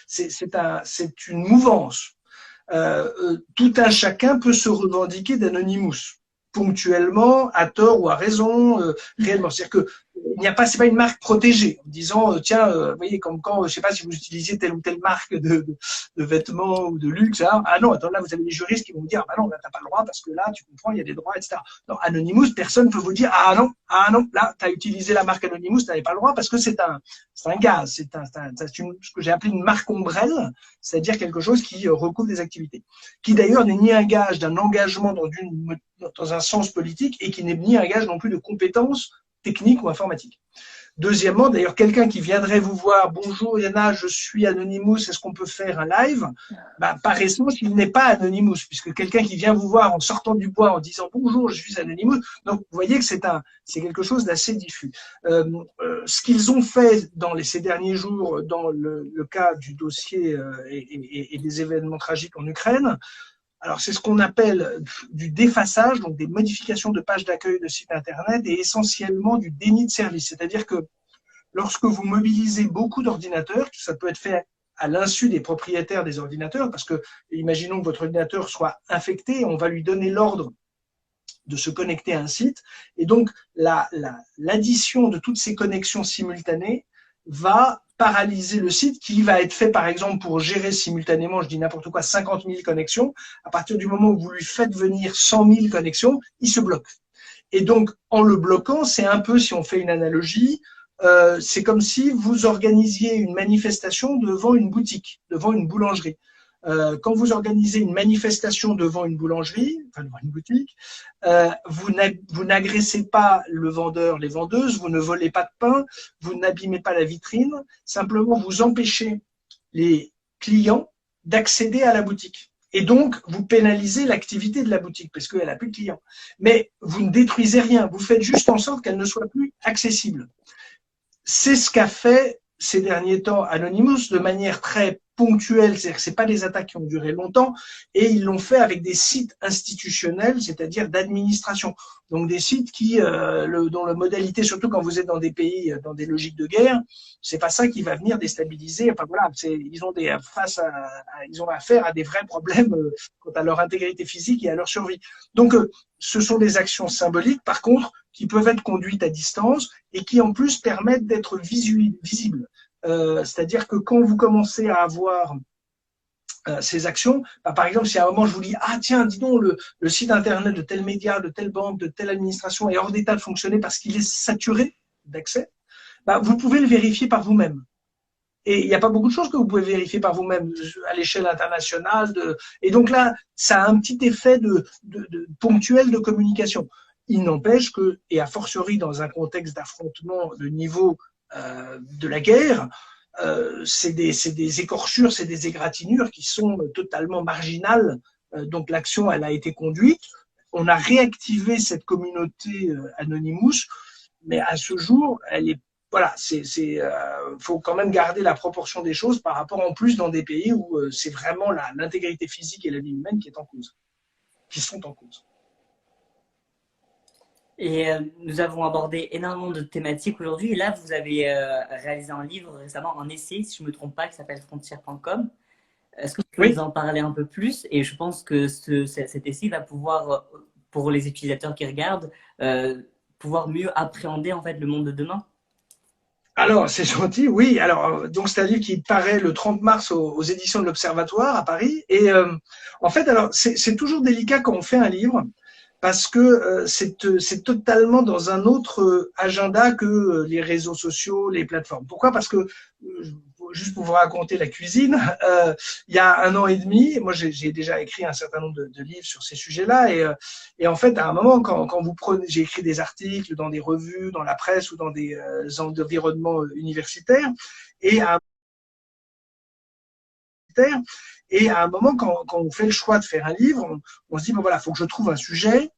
C'est une mouvance. Tout un chacun peut se revendiquer d'Anonymous, ponctuellement, à tort ou à raison, réellement. C'est-à-dire que il n'y a pas, c'est pas une marque protégée en disant tiens, vous voyez, comme quand, je sais pas si vous utilisez telle ou telle marque de vêtements ou de luxe, hein, ah non, attends, là vous avez des juristes qui vont vous dire bah non, là t'as pas le droit parce que là tu comprends, il y a des droits, etc. Non, Anonymous, personne peut vous dire ah non, là t'as utilisé la marque Anonymous, t'avais pas le droit parce que c'est un gaz, ce que j'ai appelé une marque ombrelle, c'est-à-dire quelque chose qui recouvre des activités, qui d'ailleurs n'est ni un gage d'un engagement dans un sens politique et qui n'est ni un gage non plus de compétences techniques ou informatiques. Deuxièmement, d'ailleurs, quelqu'un qui viendrait vous voir, bonjour Yana, je suis Anonymous, est-ce qu'on peut faire un live? Par essence, il n'est pas Anonymous, puisque quelqu'un qui vient vous voir en sortant du bois en disant bonjour, je suis Anonymous, donc vous voyez que c'est quelque chose d'assez diffus. Ce qu'ils ont fait ces derniers jours dans le cas du dossier et des événements tragiques en Ukraine, alors, c'est ce qu'on appelle du défaçage, donc des modifications de pages d'accueil de sites Internet et essentiellement du déni de service. C'est-à-dire que lorsque vous mobilisez beaucoup d'ordinateurs, ça peut être fait à l'insu des propriétaires des ordinateurs, parce que imaginons que votre ordinateur soit infecté, on va lui donner l'ordre de se connecter à un site. Et donc, l'addition de toutes ces connexions simultanées va paralyser le site qui va être fait, par exemple, pour gérer simultanément, je dis n'importe quoi, 50 000 connexions. À partir du moment où vous lui faites venir 100 000 connexions, il se bloque. Et donc, en le bloquant, c'est un peu, si on fait une analogie, c'est comme si vous organisiez une manifestation devant une boutique, devant une boulangerie. Quand vous organisez une manifestation devant une boulangerie, enfin devant une boutique, vous n'agressez pas le vendeur, les vendeuses, vous ne volez pas de pain, vous n'abîmez pas la vitrine, simplement vous empêchez les clients d'accéder à la boutique. Et donc, vous pénalisez l'activité de la boutique parce qu'elle n'a plus de clients. Mais vous ne détruisez rien, vous faites juste en sorte qu'elle ne soit plus accessible. C'est ce qu'a fait ces derniers temps Anonymous de manière très ponctuelle, c'est-à-dire que ce n'est pas des attaques qui ont duré longtemps, et ils l'ont fait avec des sites institutionnels, c'est-à-dire d'administration. Donc des sites dont la modalité, surtout quand vous êtes dans des pays, dans des logiques de guerre, c'est pas ça qui va venir déstabiliser. Enfin voilà, ils ont affaire à des vrais problèmes quant à leur intégrité physique et à leur survie. Donc ce sont des actions symboliques, par contre, qui peuvent être conduites à distance et qui en plus permettent d'être visibles. C'est-à-dire que quand vous commencez à avoir ces actions, par exemple, si à un moment je vous dis ah tiens, dis donc, le site internet de tel média, de telle banque, de telle administration est hors d'état de fonctionner parce qu'il est saturé d'accès, vous pouvez le vérifier par vous-même. Et il n'y a pas beaucoup de choses que vous pouvez vérifier par vous-même à l'échelle internationale. Et donc là, ça a un petit effet ponctuel de communication. Il n'empêche que, et a fortiori dans un contexte d'affrontement de niveau de la guerre, c'est des écorchures, c'est des égratignures qui sont totalement marginales. Donc l'action, elle a été conduite. On a réactivé cette communauté Anonymous, mais à ce jour, elle est voilà, faut quand même garder la proportion des choses par rapport en plus dans des pays où c'est vraiment l'intégrité physique et la vie humaine qui sont en cause. Et nous avons abordé énormément de thématiques aujourd'hui. Et là, vous avez réalisé un livre récemment, un essai, si je ne me trompe pas, qui s'appelle Frontières.com. Est-ce que vous pouvez nous en parler un peu plus? Et je pense que cet essai va pouvoir, pour les utilisateurs qui regardent, pouvoir mieux appréhender en fait le monde de demain. Alors, c'est gentil, oui. Alors, donc c'est un livre qui paraît le 30 mars aux éditions de l'Observatoire à Paris. Et en fait, alors c'est toujours délicat quand on fait un livre parce que c'est totalement dans un autre agenda que les réseaux sociaux, les plateformes. Pourquoi? Parce que juste pour vous raconter la cuisine, il y a 1 an et demi, moi j'ai déjà écrit un certain nombre de livres sur ces sujets-là, et en fait à un moment quand vous prenez, j'ai écrit des articles dans des revues, dans la presse ou dans des environnements universitaires, et à un moment quand on fait le choix de faire un livre, on se dit bon voilà, faut que je trouve un sujet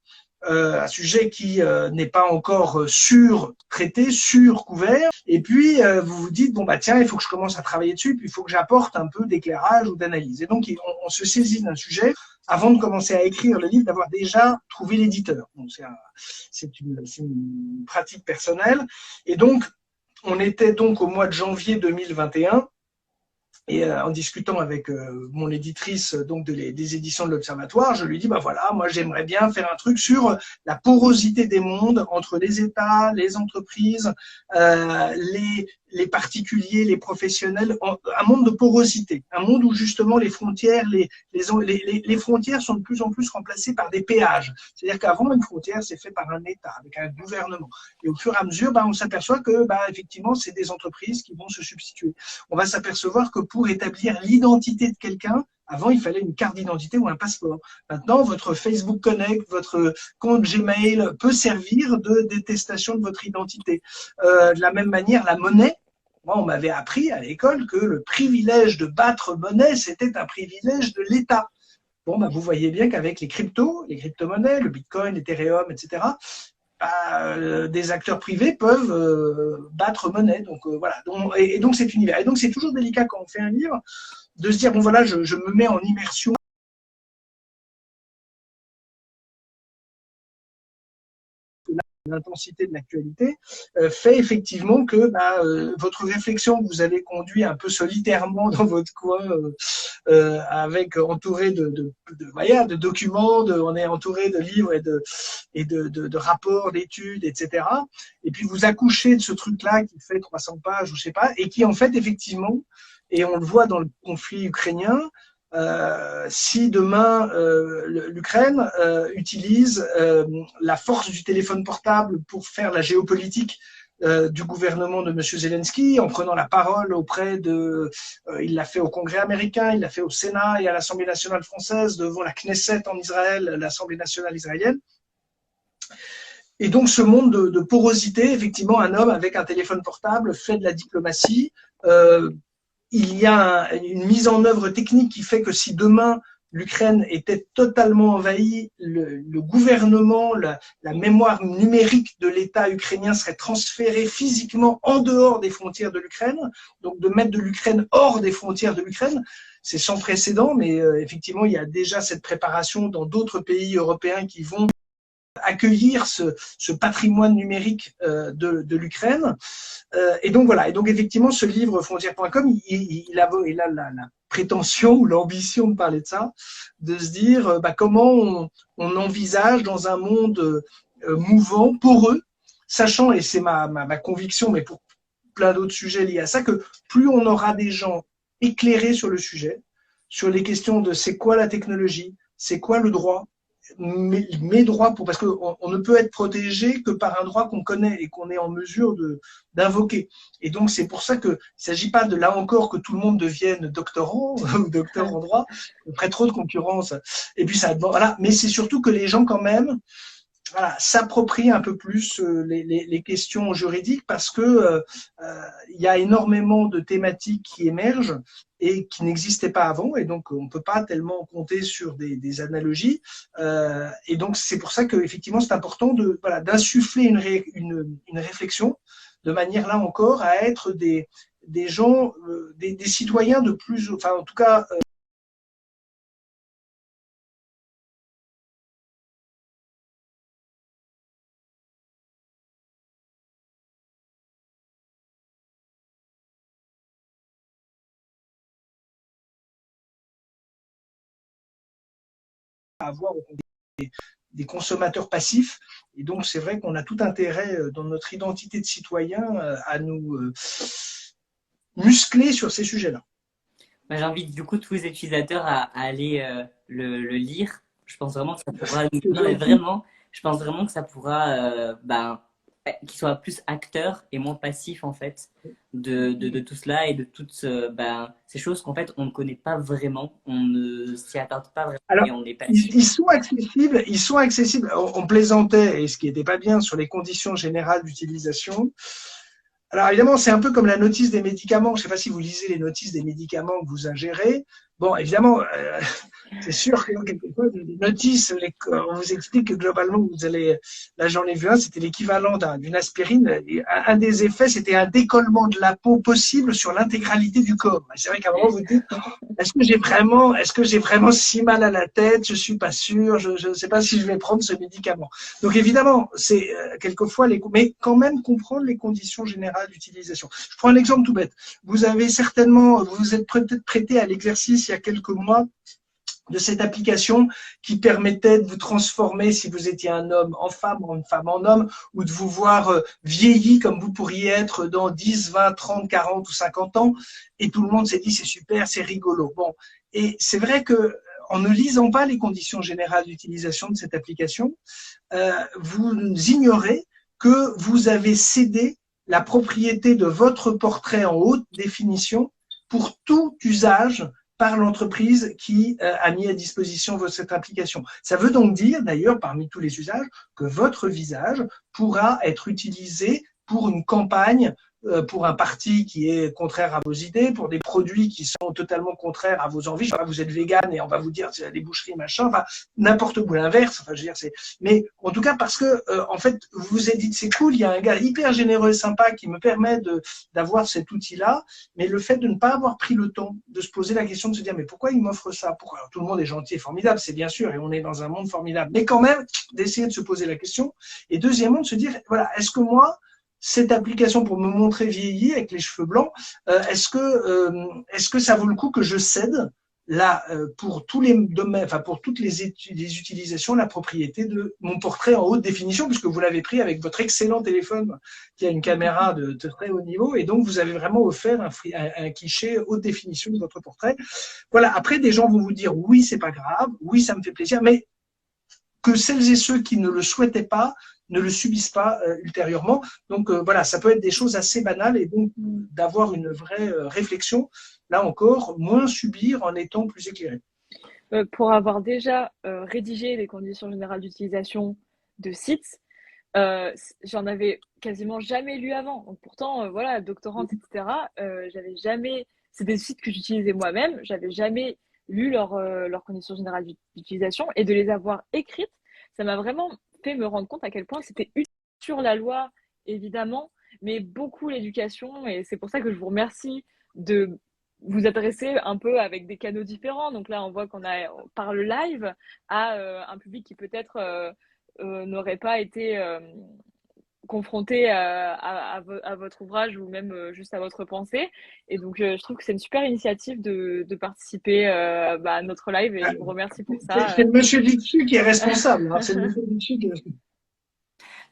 qui n'est pas encore sur-traité, sur-couvert. Et puis, vous vous dites, bon, tiens, il faut que je commence à travailler dessus, puis il faut que j'apporte un peu d'éclairage ou d'analyse. Et donc, on se saisit d'un sujet avant de commencer à écrire le livre, d'avoir déjà trouvé l'éditeur. Donc, c'est une pratique personnelle. Et donc, on était donc au mois de janvier 2021. Et en discutant avec mon éditrice donc des éditions de l'Observatoire, je lui dis bah voilà, moi j'aimerais bien faire un truc sur la porosité des mondes entre les États, les entreprises, les particuliers, les professionnels, un monde de porosité, un monde où justement les frontières, les frontières sont de plus en plus remplacées par des péages. C'est-à-dire qu'avant, une frontière, c'est fait par un État, avec un gouvernement. Et au fur et à mesure, on s'aperçoit que effectivement, c'est des entreprises qui vont se substituer. On va s'apercevoir que pour établir l'identité de quelqu'un, avant, il fallait une carte d'identité ou un passeport. Maintenant, votre Facebook Connect, votre compte Gmail peut servir de détestation de votre identité. De la même manière, la monnaie, moi, on m'avait appris à l'école que le privilège de battre monnaie, c'était un privilège de l'État. Bon, vous voyez bien qu'avec les crypto-monnaies, le Bitcoin, l'Ethereum, etc., des acteurs privés peuvent battre monnaie. Donc voilà. Et donc c'est univers. Et donc c'est toujours délicat quand on fait un livre de se dire bon voilà, je me mets en immersion. L'intensité de l'actualité fait effectivement que votre réflexion que vous avez conduit un peu solitairement dans votre coin, avec entouré de documents, on est entouré de livres et de rapports, d'études, etc. Et puis vous accouchez de ce truc-là qui fait 300 pages, ou je sais pas, et qui en fait effectivement, et on le voit dans le conflit ukrainien, si demain l'Ukraine utilise la force du téléphone portable pour faire la géopolitique du gouvernement de M. Zelensky, en prenant la parole auprès il l'a fait au Congrès américain, il l'a fait au Sénat et à l'Assemblée nationale française, devant la Knesset en Israël, l'Assemblée nationale israélienne. Et donc ce monde de porosité, effectivement, un homme avec un téléphone portable fait de la diplomatie. Il y a une mise en œuvre technique qui fait que si demain l'Ukraine était totalement envahie, le gouvernement, la mémoire numérique de l'État ukrainien serait transférée physiquement en dehors des frontières de l'Ukraine. Donc de mettre de l'Ukraine hors des frontières de l'Ukraine, c'est sans précédent, mais effectivement, il y a déjà cette préparation dans d'autres pays européens qui vont accueillir ce patrimoine numérique de l'Ukraine. Et donc voilà. Et donc effectivement, ce livre Frontières.com, il a la prétention ou l'ambition de parler de ça, de se dire comment on envisage dans un monde mouvant, poreux, sachant, et c'est ma conviction, mais pour plein d'autres sujets liés à ça, que plus on aura des gens éclairés sur le sujet, sur les questions de c'est quoi la technologie, c'est quoi le droit, mes droits, parce qu'on ne peut être protégé que par un droit qu'on connaît et qu'on est en mesure d'invoquer. Et donc, c'est pour ça qu'il ne s'agit pas de, là encore, que tout le monde devienne doctorant ou docteur en droit, après trop de concurrence. Et puis, voilà. Mais c'est surtout que les gens, quand même, s'approprient un peu plus les questions juridiques, parce que il y a énormément de thématiques qui émergent et qui n'existaient pas avant, et donc on ne peut pas tellement compter sur des analogies. Et donc c'est pour ça qu'effectivement c'est important d'insuffler une réflexion, de manière là encore à être des gens, des citoyens de plus, enfin en tout cas avoir des consommateurs passifs. Et donc, c'est vrai qu'on a tout intérêt dans notre identité de citoyen à nous muscler sur ces sujets-là. J'invite du coup tous les utilisateurs à aller le lire. Je pense vraiment que ça pourra. Non, mais vraiment, je pense vraiment que ça pourra qu'ils soient plus acteurs et moins passifs en fait de tout cela et de toutes ces choses qu'en fait on ne connaît pas vraiment, on ne s'y attarde pas vraiment. Alors, et on est passif. ils sont accessibles. On plaisantait, et ce qui n'était pas bien, sur les conditions générales d'utilisation. Alors évidemment, c'est un peu comme la notice des médicaments. Je ne sais pas si vous lisez les notices des médicaments que vous ingérez. Bon, évidemment, c'est sûr que quelquefois, des notices, on vous explique que globalement, vous allez, là j'en ai vu un, c'était l'équivalent d'une aspirine. Et un des effets, c'était un décollement de la peau possible sur l'intégralité du corps. C'est vrai qu'à un moment, vous dites, est-ce que j'ai vraiment si mal à la tête? Je suis pas sûr, je ne sais pas si je vais prendre ce médicament. Donc évidemment, c'est quelquefois, mais quand même comprendre les conditions générales d'utilisation. Je prends un exemple tout bête. Vous avez certainement, vous vous êtes peut-être prêté à l'exercice il y a quelques mois de cette application qui permettait de vous transformer, si vous étiez un homme en femme ou une femme en homme, ou de vous voir vieilli comme vous pourriez être dans 10, 20, 30, 40 ou 50 ans. Et tout le monde s'est dit, c'est super, c'est rigolo. Bon, et c'est vrai que en ne lisant pas les conditions générales d'utilisation de cette application, vous ignorez que vous avez cédé la propriété de votre portrait en haute définition pour tout usage par l'entreprise qui a mis à disposition cette application. Ça veut donc dire, d'ailleurs, parmi tous les usages, que votre visage pourra être utilisé pour une campagne, pour un parti qui est contraire à vos idées, pour des produits qui sont totalement contraires à vos envies. Vous êtes vegan et on va vous dire c'est des boucheries, machin, enfin, n'importe où, l'inverse. Enfin, je veux dire, mais en tout cas, parce que, en fait, vous vous êtes dit, c'est cool, il y a un gars hyper généreux et sympa qui me permet d'avoir cet outil-là, mais le fait de ne pas avoir pris le temps de se poser la question de se dire, mais pourquoi il m'offre ça? Pourquoi? Alors, tout le monde est gentil et formidable, c'est bien sûr, et on est dans un monde formidable, mais quand même, d'essayer de se poser la question. Et deuxièmement, de se dire, voilà, est-ce que moi, cette application pour me montrer vieilli avec les cheveux blancs, est-ce que ça vaut le coup que je cède là pour tous les domaines, enfin pour toutes les utilisations, la propriété de mon portrait en haute définition, puisque vous l'avez pris avec votre excellent téléphone qui a une caméra de très haut niveau, et donc vous avez vraiment offert un cliché haute définition de votre portrait. Voilà. Après, des gens vont vous dire oui, c'est pas grave, oui, ça me fait plaisir, mais que celles et ceux qui ne le souhaitaient pas ne le subissent pas ultérieurement. Donc voilà, ça peut être des choses assez banales, et donc d'avoir une vraie réflexion, là encore, moins subir en étant plus éclairé. Pour avoir déjà rédigé les conditions générales d'utilisation de sites, j'en avais quasiment jamais lu avant. Donc pourtant, voilà, doctorante, etc., j'avais jamais, c'est des sites que j'utilisais moi-même, j'avais jamais lu leurs conditions générales d'utilisation, et de les avoir écrites, ça m'a vraiment fait me rendre compte à quel point c'était utile sur la loi, évidemment, mais beaucoup l'éducation, et c'est pour ça que je vous remercie de vous adresser un peu avec des canaux différents. Donc là, on voit qu'on a, par le live, à un public qui peut-être n'aurait pas été confronté à votre ouvrage, ou même juste à votre pensée. Et donc, je trouve que c'est une super initiative de participer à notre live, et je vous remercie pour ça. C'est le monsieur Dixu qui est responsable. Hein, c'est le monsieur Dixu qui est responsable.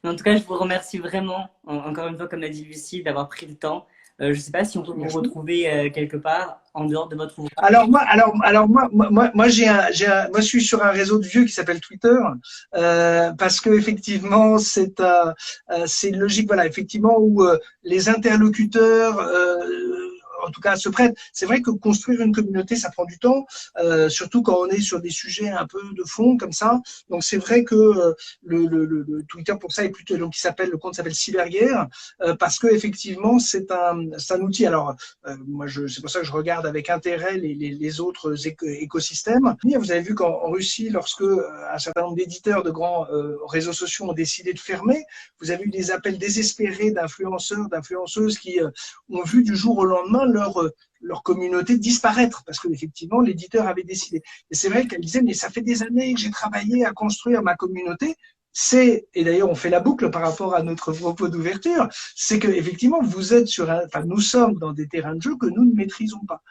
En tout cas, je vous remercie vraiment, encore une fois, comme l'a dit Lucie, d'avoir pris le temps. Je ne sais pas si on peut vous retrouver quelque part en dehors de votre ouvrage. Alors moi, je suis sur un réseau de vieux qui s'appelle Twitter, parce que effectivement, c'est une logique, voilà, effectivement, où les interlocuteurs en tout cas se prêtent. C'est vrai que construire une communauté, ça prend du temps, surtout quand on est sur des sujets un peu de fond comme ça. Donc c'est vrai que le Twitter pour ça est plutôt, donc le compte s'appelle Cyberguerre, parce que effectivement c'est un outil. Alors moi c'est pour ça que je regarde avec intérêt les autres écosystèmes. Vous avez vu qu'en Russie, lorsque un certain nombre d'éditeurs de grands réseaux sociaux ont décidé de fermer, vous avez eu des appels désespérés d'influenceurs, d'influenceuses qui ont vu du jour au lendemain leur communauté disparaître, parce que effectivement l'éditeur avait décidé. Et c'est vrai qu'elle disait, mais ça fait des années que j'ai travaillé à construire ma communauté. Et d'ailleurs on fait la boucle par rapport à notre propos d'ouverture, c'est que effectivement vous êtes nous sommes dans des terrains de jeu que nous ne maîtrisons pas.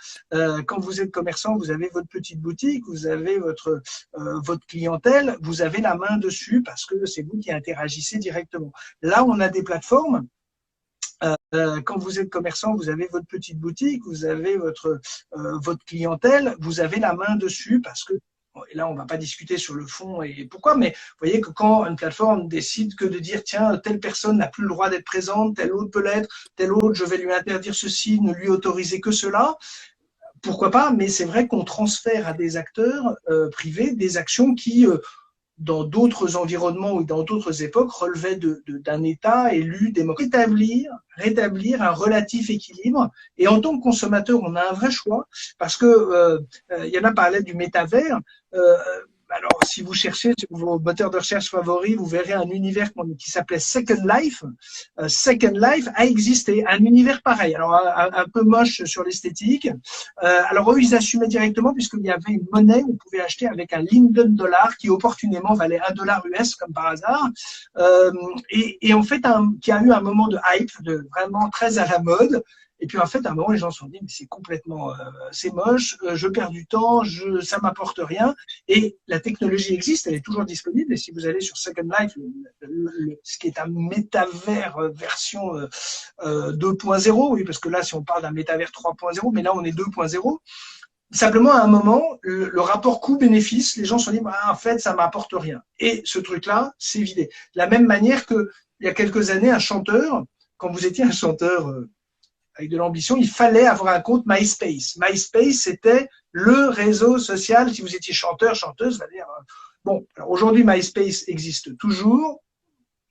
Quand vous êtes commerçant, vous avez votre petite boutique, vous avez votre clientèle, vous avez la main dessus parce que c'est vous qui interagissez directement. Là on a des plateformes. Quand vous êtes commerçant, vous avez votre petite boutique, vous avez votre clientèle, vous avez la main dessus parce que, et là on va pas discuter sur le fond et pourquoi, mais vous voyez que quand une plateforme décide que de dire tiens, telle personne n'a plus le droit d'être présente, telle autre peut l'être, telle autre je vais lui interdire ceci, ne lui autoriser que cela, pourquoi pas, mais c'est vrai qu'on transfère à des acteurs privés des actions qui dans d'autres environnements ou dans d'autres époques, relevait d'un État élu démocratique. Rétablir un relatif équilibre. Et en tant que consommateur, on a un vrai choix parce que Yana parlait du métavers. Alors, si vous cherchez sur vos moteurs de recherche favoris, vous verrez un univers qui s'appelait Second Life. Second Life a existé, un univers pareil. Alors, un peu moche sur l'esthétique. Alors, eux, ils assumaient directement puisqu'il y avait une monnaie où on pouvait acheter avec un Linden dollar qui opportunément valait $1 US comme par hasard. Et en fait, qui a eu un moment de hype, de vraiment très à la mode. Et puis en fait, à un moment, les gens se sont dit, mais c'est complètement, c'est moche, je perds du temps, ça m'apporte rien. Et la technologie existe, elle est toujours disponible. Et si vous allez sur Second Life, ce qui est un métavers version 2.0, oui, parce que là, si on parle d'un métavers 3.0, mais là, on est 2.0. Simplement, à un moment, le rapport coût-bénéfice, les gens se sont dit, bah, en fait, ça m'apporte rien. Et ce truc-là, c'est vidé. De la même manière que il y a quelques années, un chanteur, quand vous étiez un chanteur avec de l'ambition, il fallait avoir un compte MySpace. MySpace, c'était le réseau social. Si vous étiez chanteur, chanteuse, va dire. Bon, aujourd'hui, MySpace existe toujours.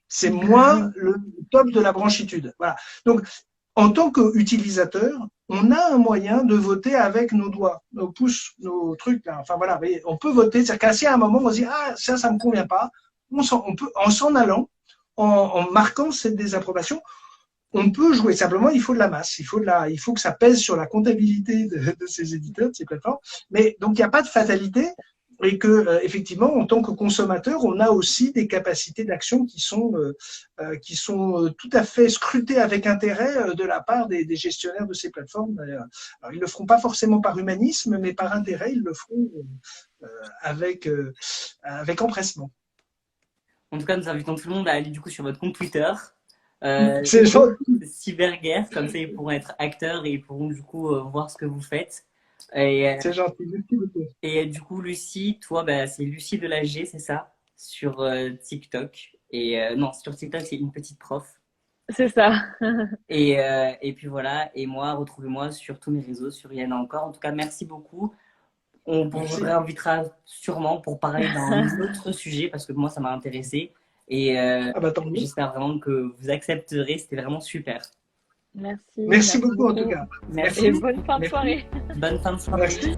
C'est moins le top de la branchitude. Voilà. Donc, en tant qu'utilisateur, on a un moyen de voter avec nos doigts, nos pouces, nos trucs là. Enfin voilà, on peut voter. C'est-à-dire qu'à un moment, on se dit ah ça me convient pas. On peut en s'en allant, en marquant cette désapprobation. On peut jouer, simplement il faut de la masse, il faut que ça pèse sur la comptabilité de ces éditeurs, de ces plateformes. Mais donc il n'y a pas de fatalité et que effectivement en tant que consommateur, on a aussi des capacités d'action qui sont tout à fait scrutées avec intérêt de la part des gestionnaires de ces plateformes. Alors ils le feront pas forcément par humanisme, mais par intérêt, ils le feront avec empressement. En tout cas, nous invitons tout le monde à aller du coup sur votre compte Twitter. C'est Cyberguerre, comme ça ils pourront être acteurs et ils pourront du coup voir ce que vous faites. C'est gentil, merci beaucoup. Et du coup, Lucie, toi, bah, c'est Lucie de la G, c'est ça, sur TikTok. Et non, sur TikTok, c'est une petite prof. C'est ça. Et puis voilà, et moi, retrouvez-moi sur tous mes réseaux, sur Yana encore. En tout cas, merci beaucoup. On vous réinvitera sûrement pour parler d'un autre sujet parce que moi, ça m'a intéressé. Et j'espère vraiment que vous accepterez. C'était vraiment super. Merci. Merci beaucoup en tout cas. Merci. Et bonne fin de soirée. Bonne fin de soirée. Merci.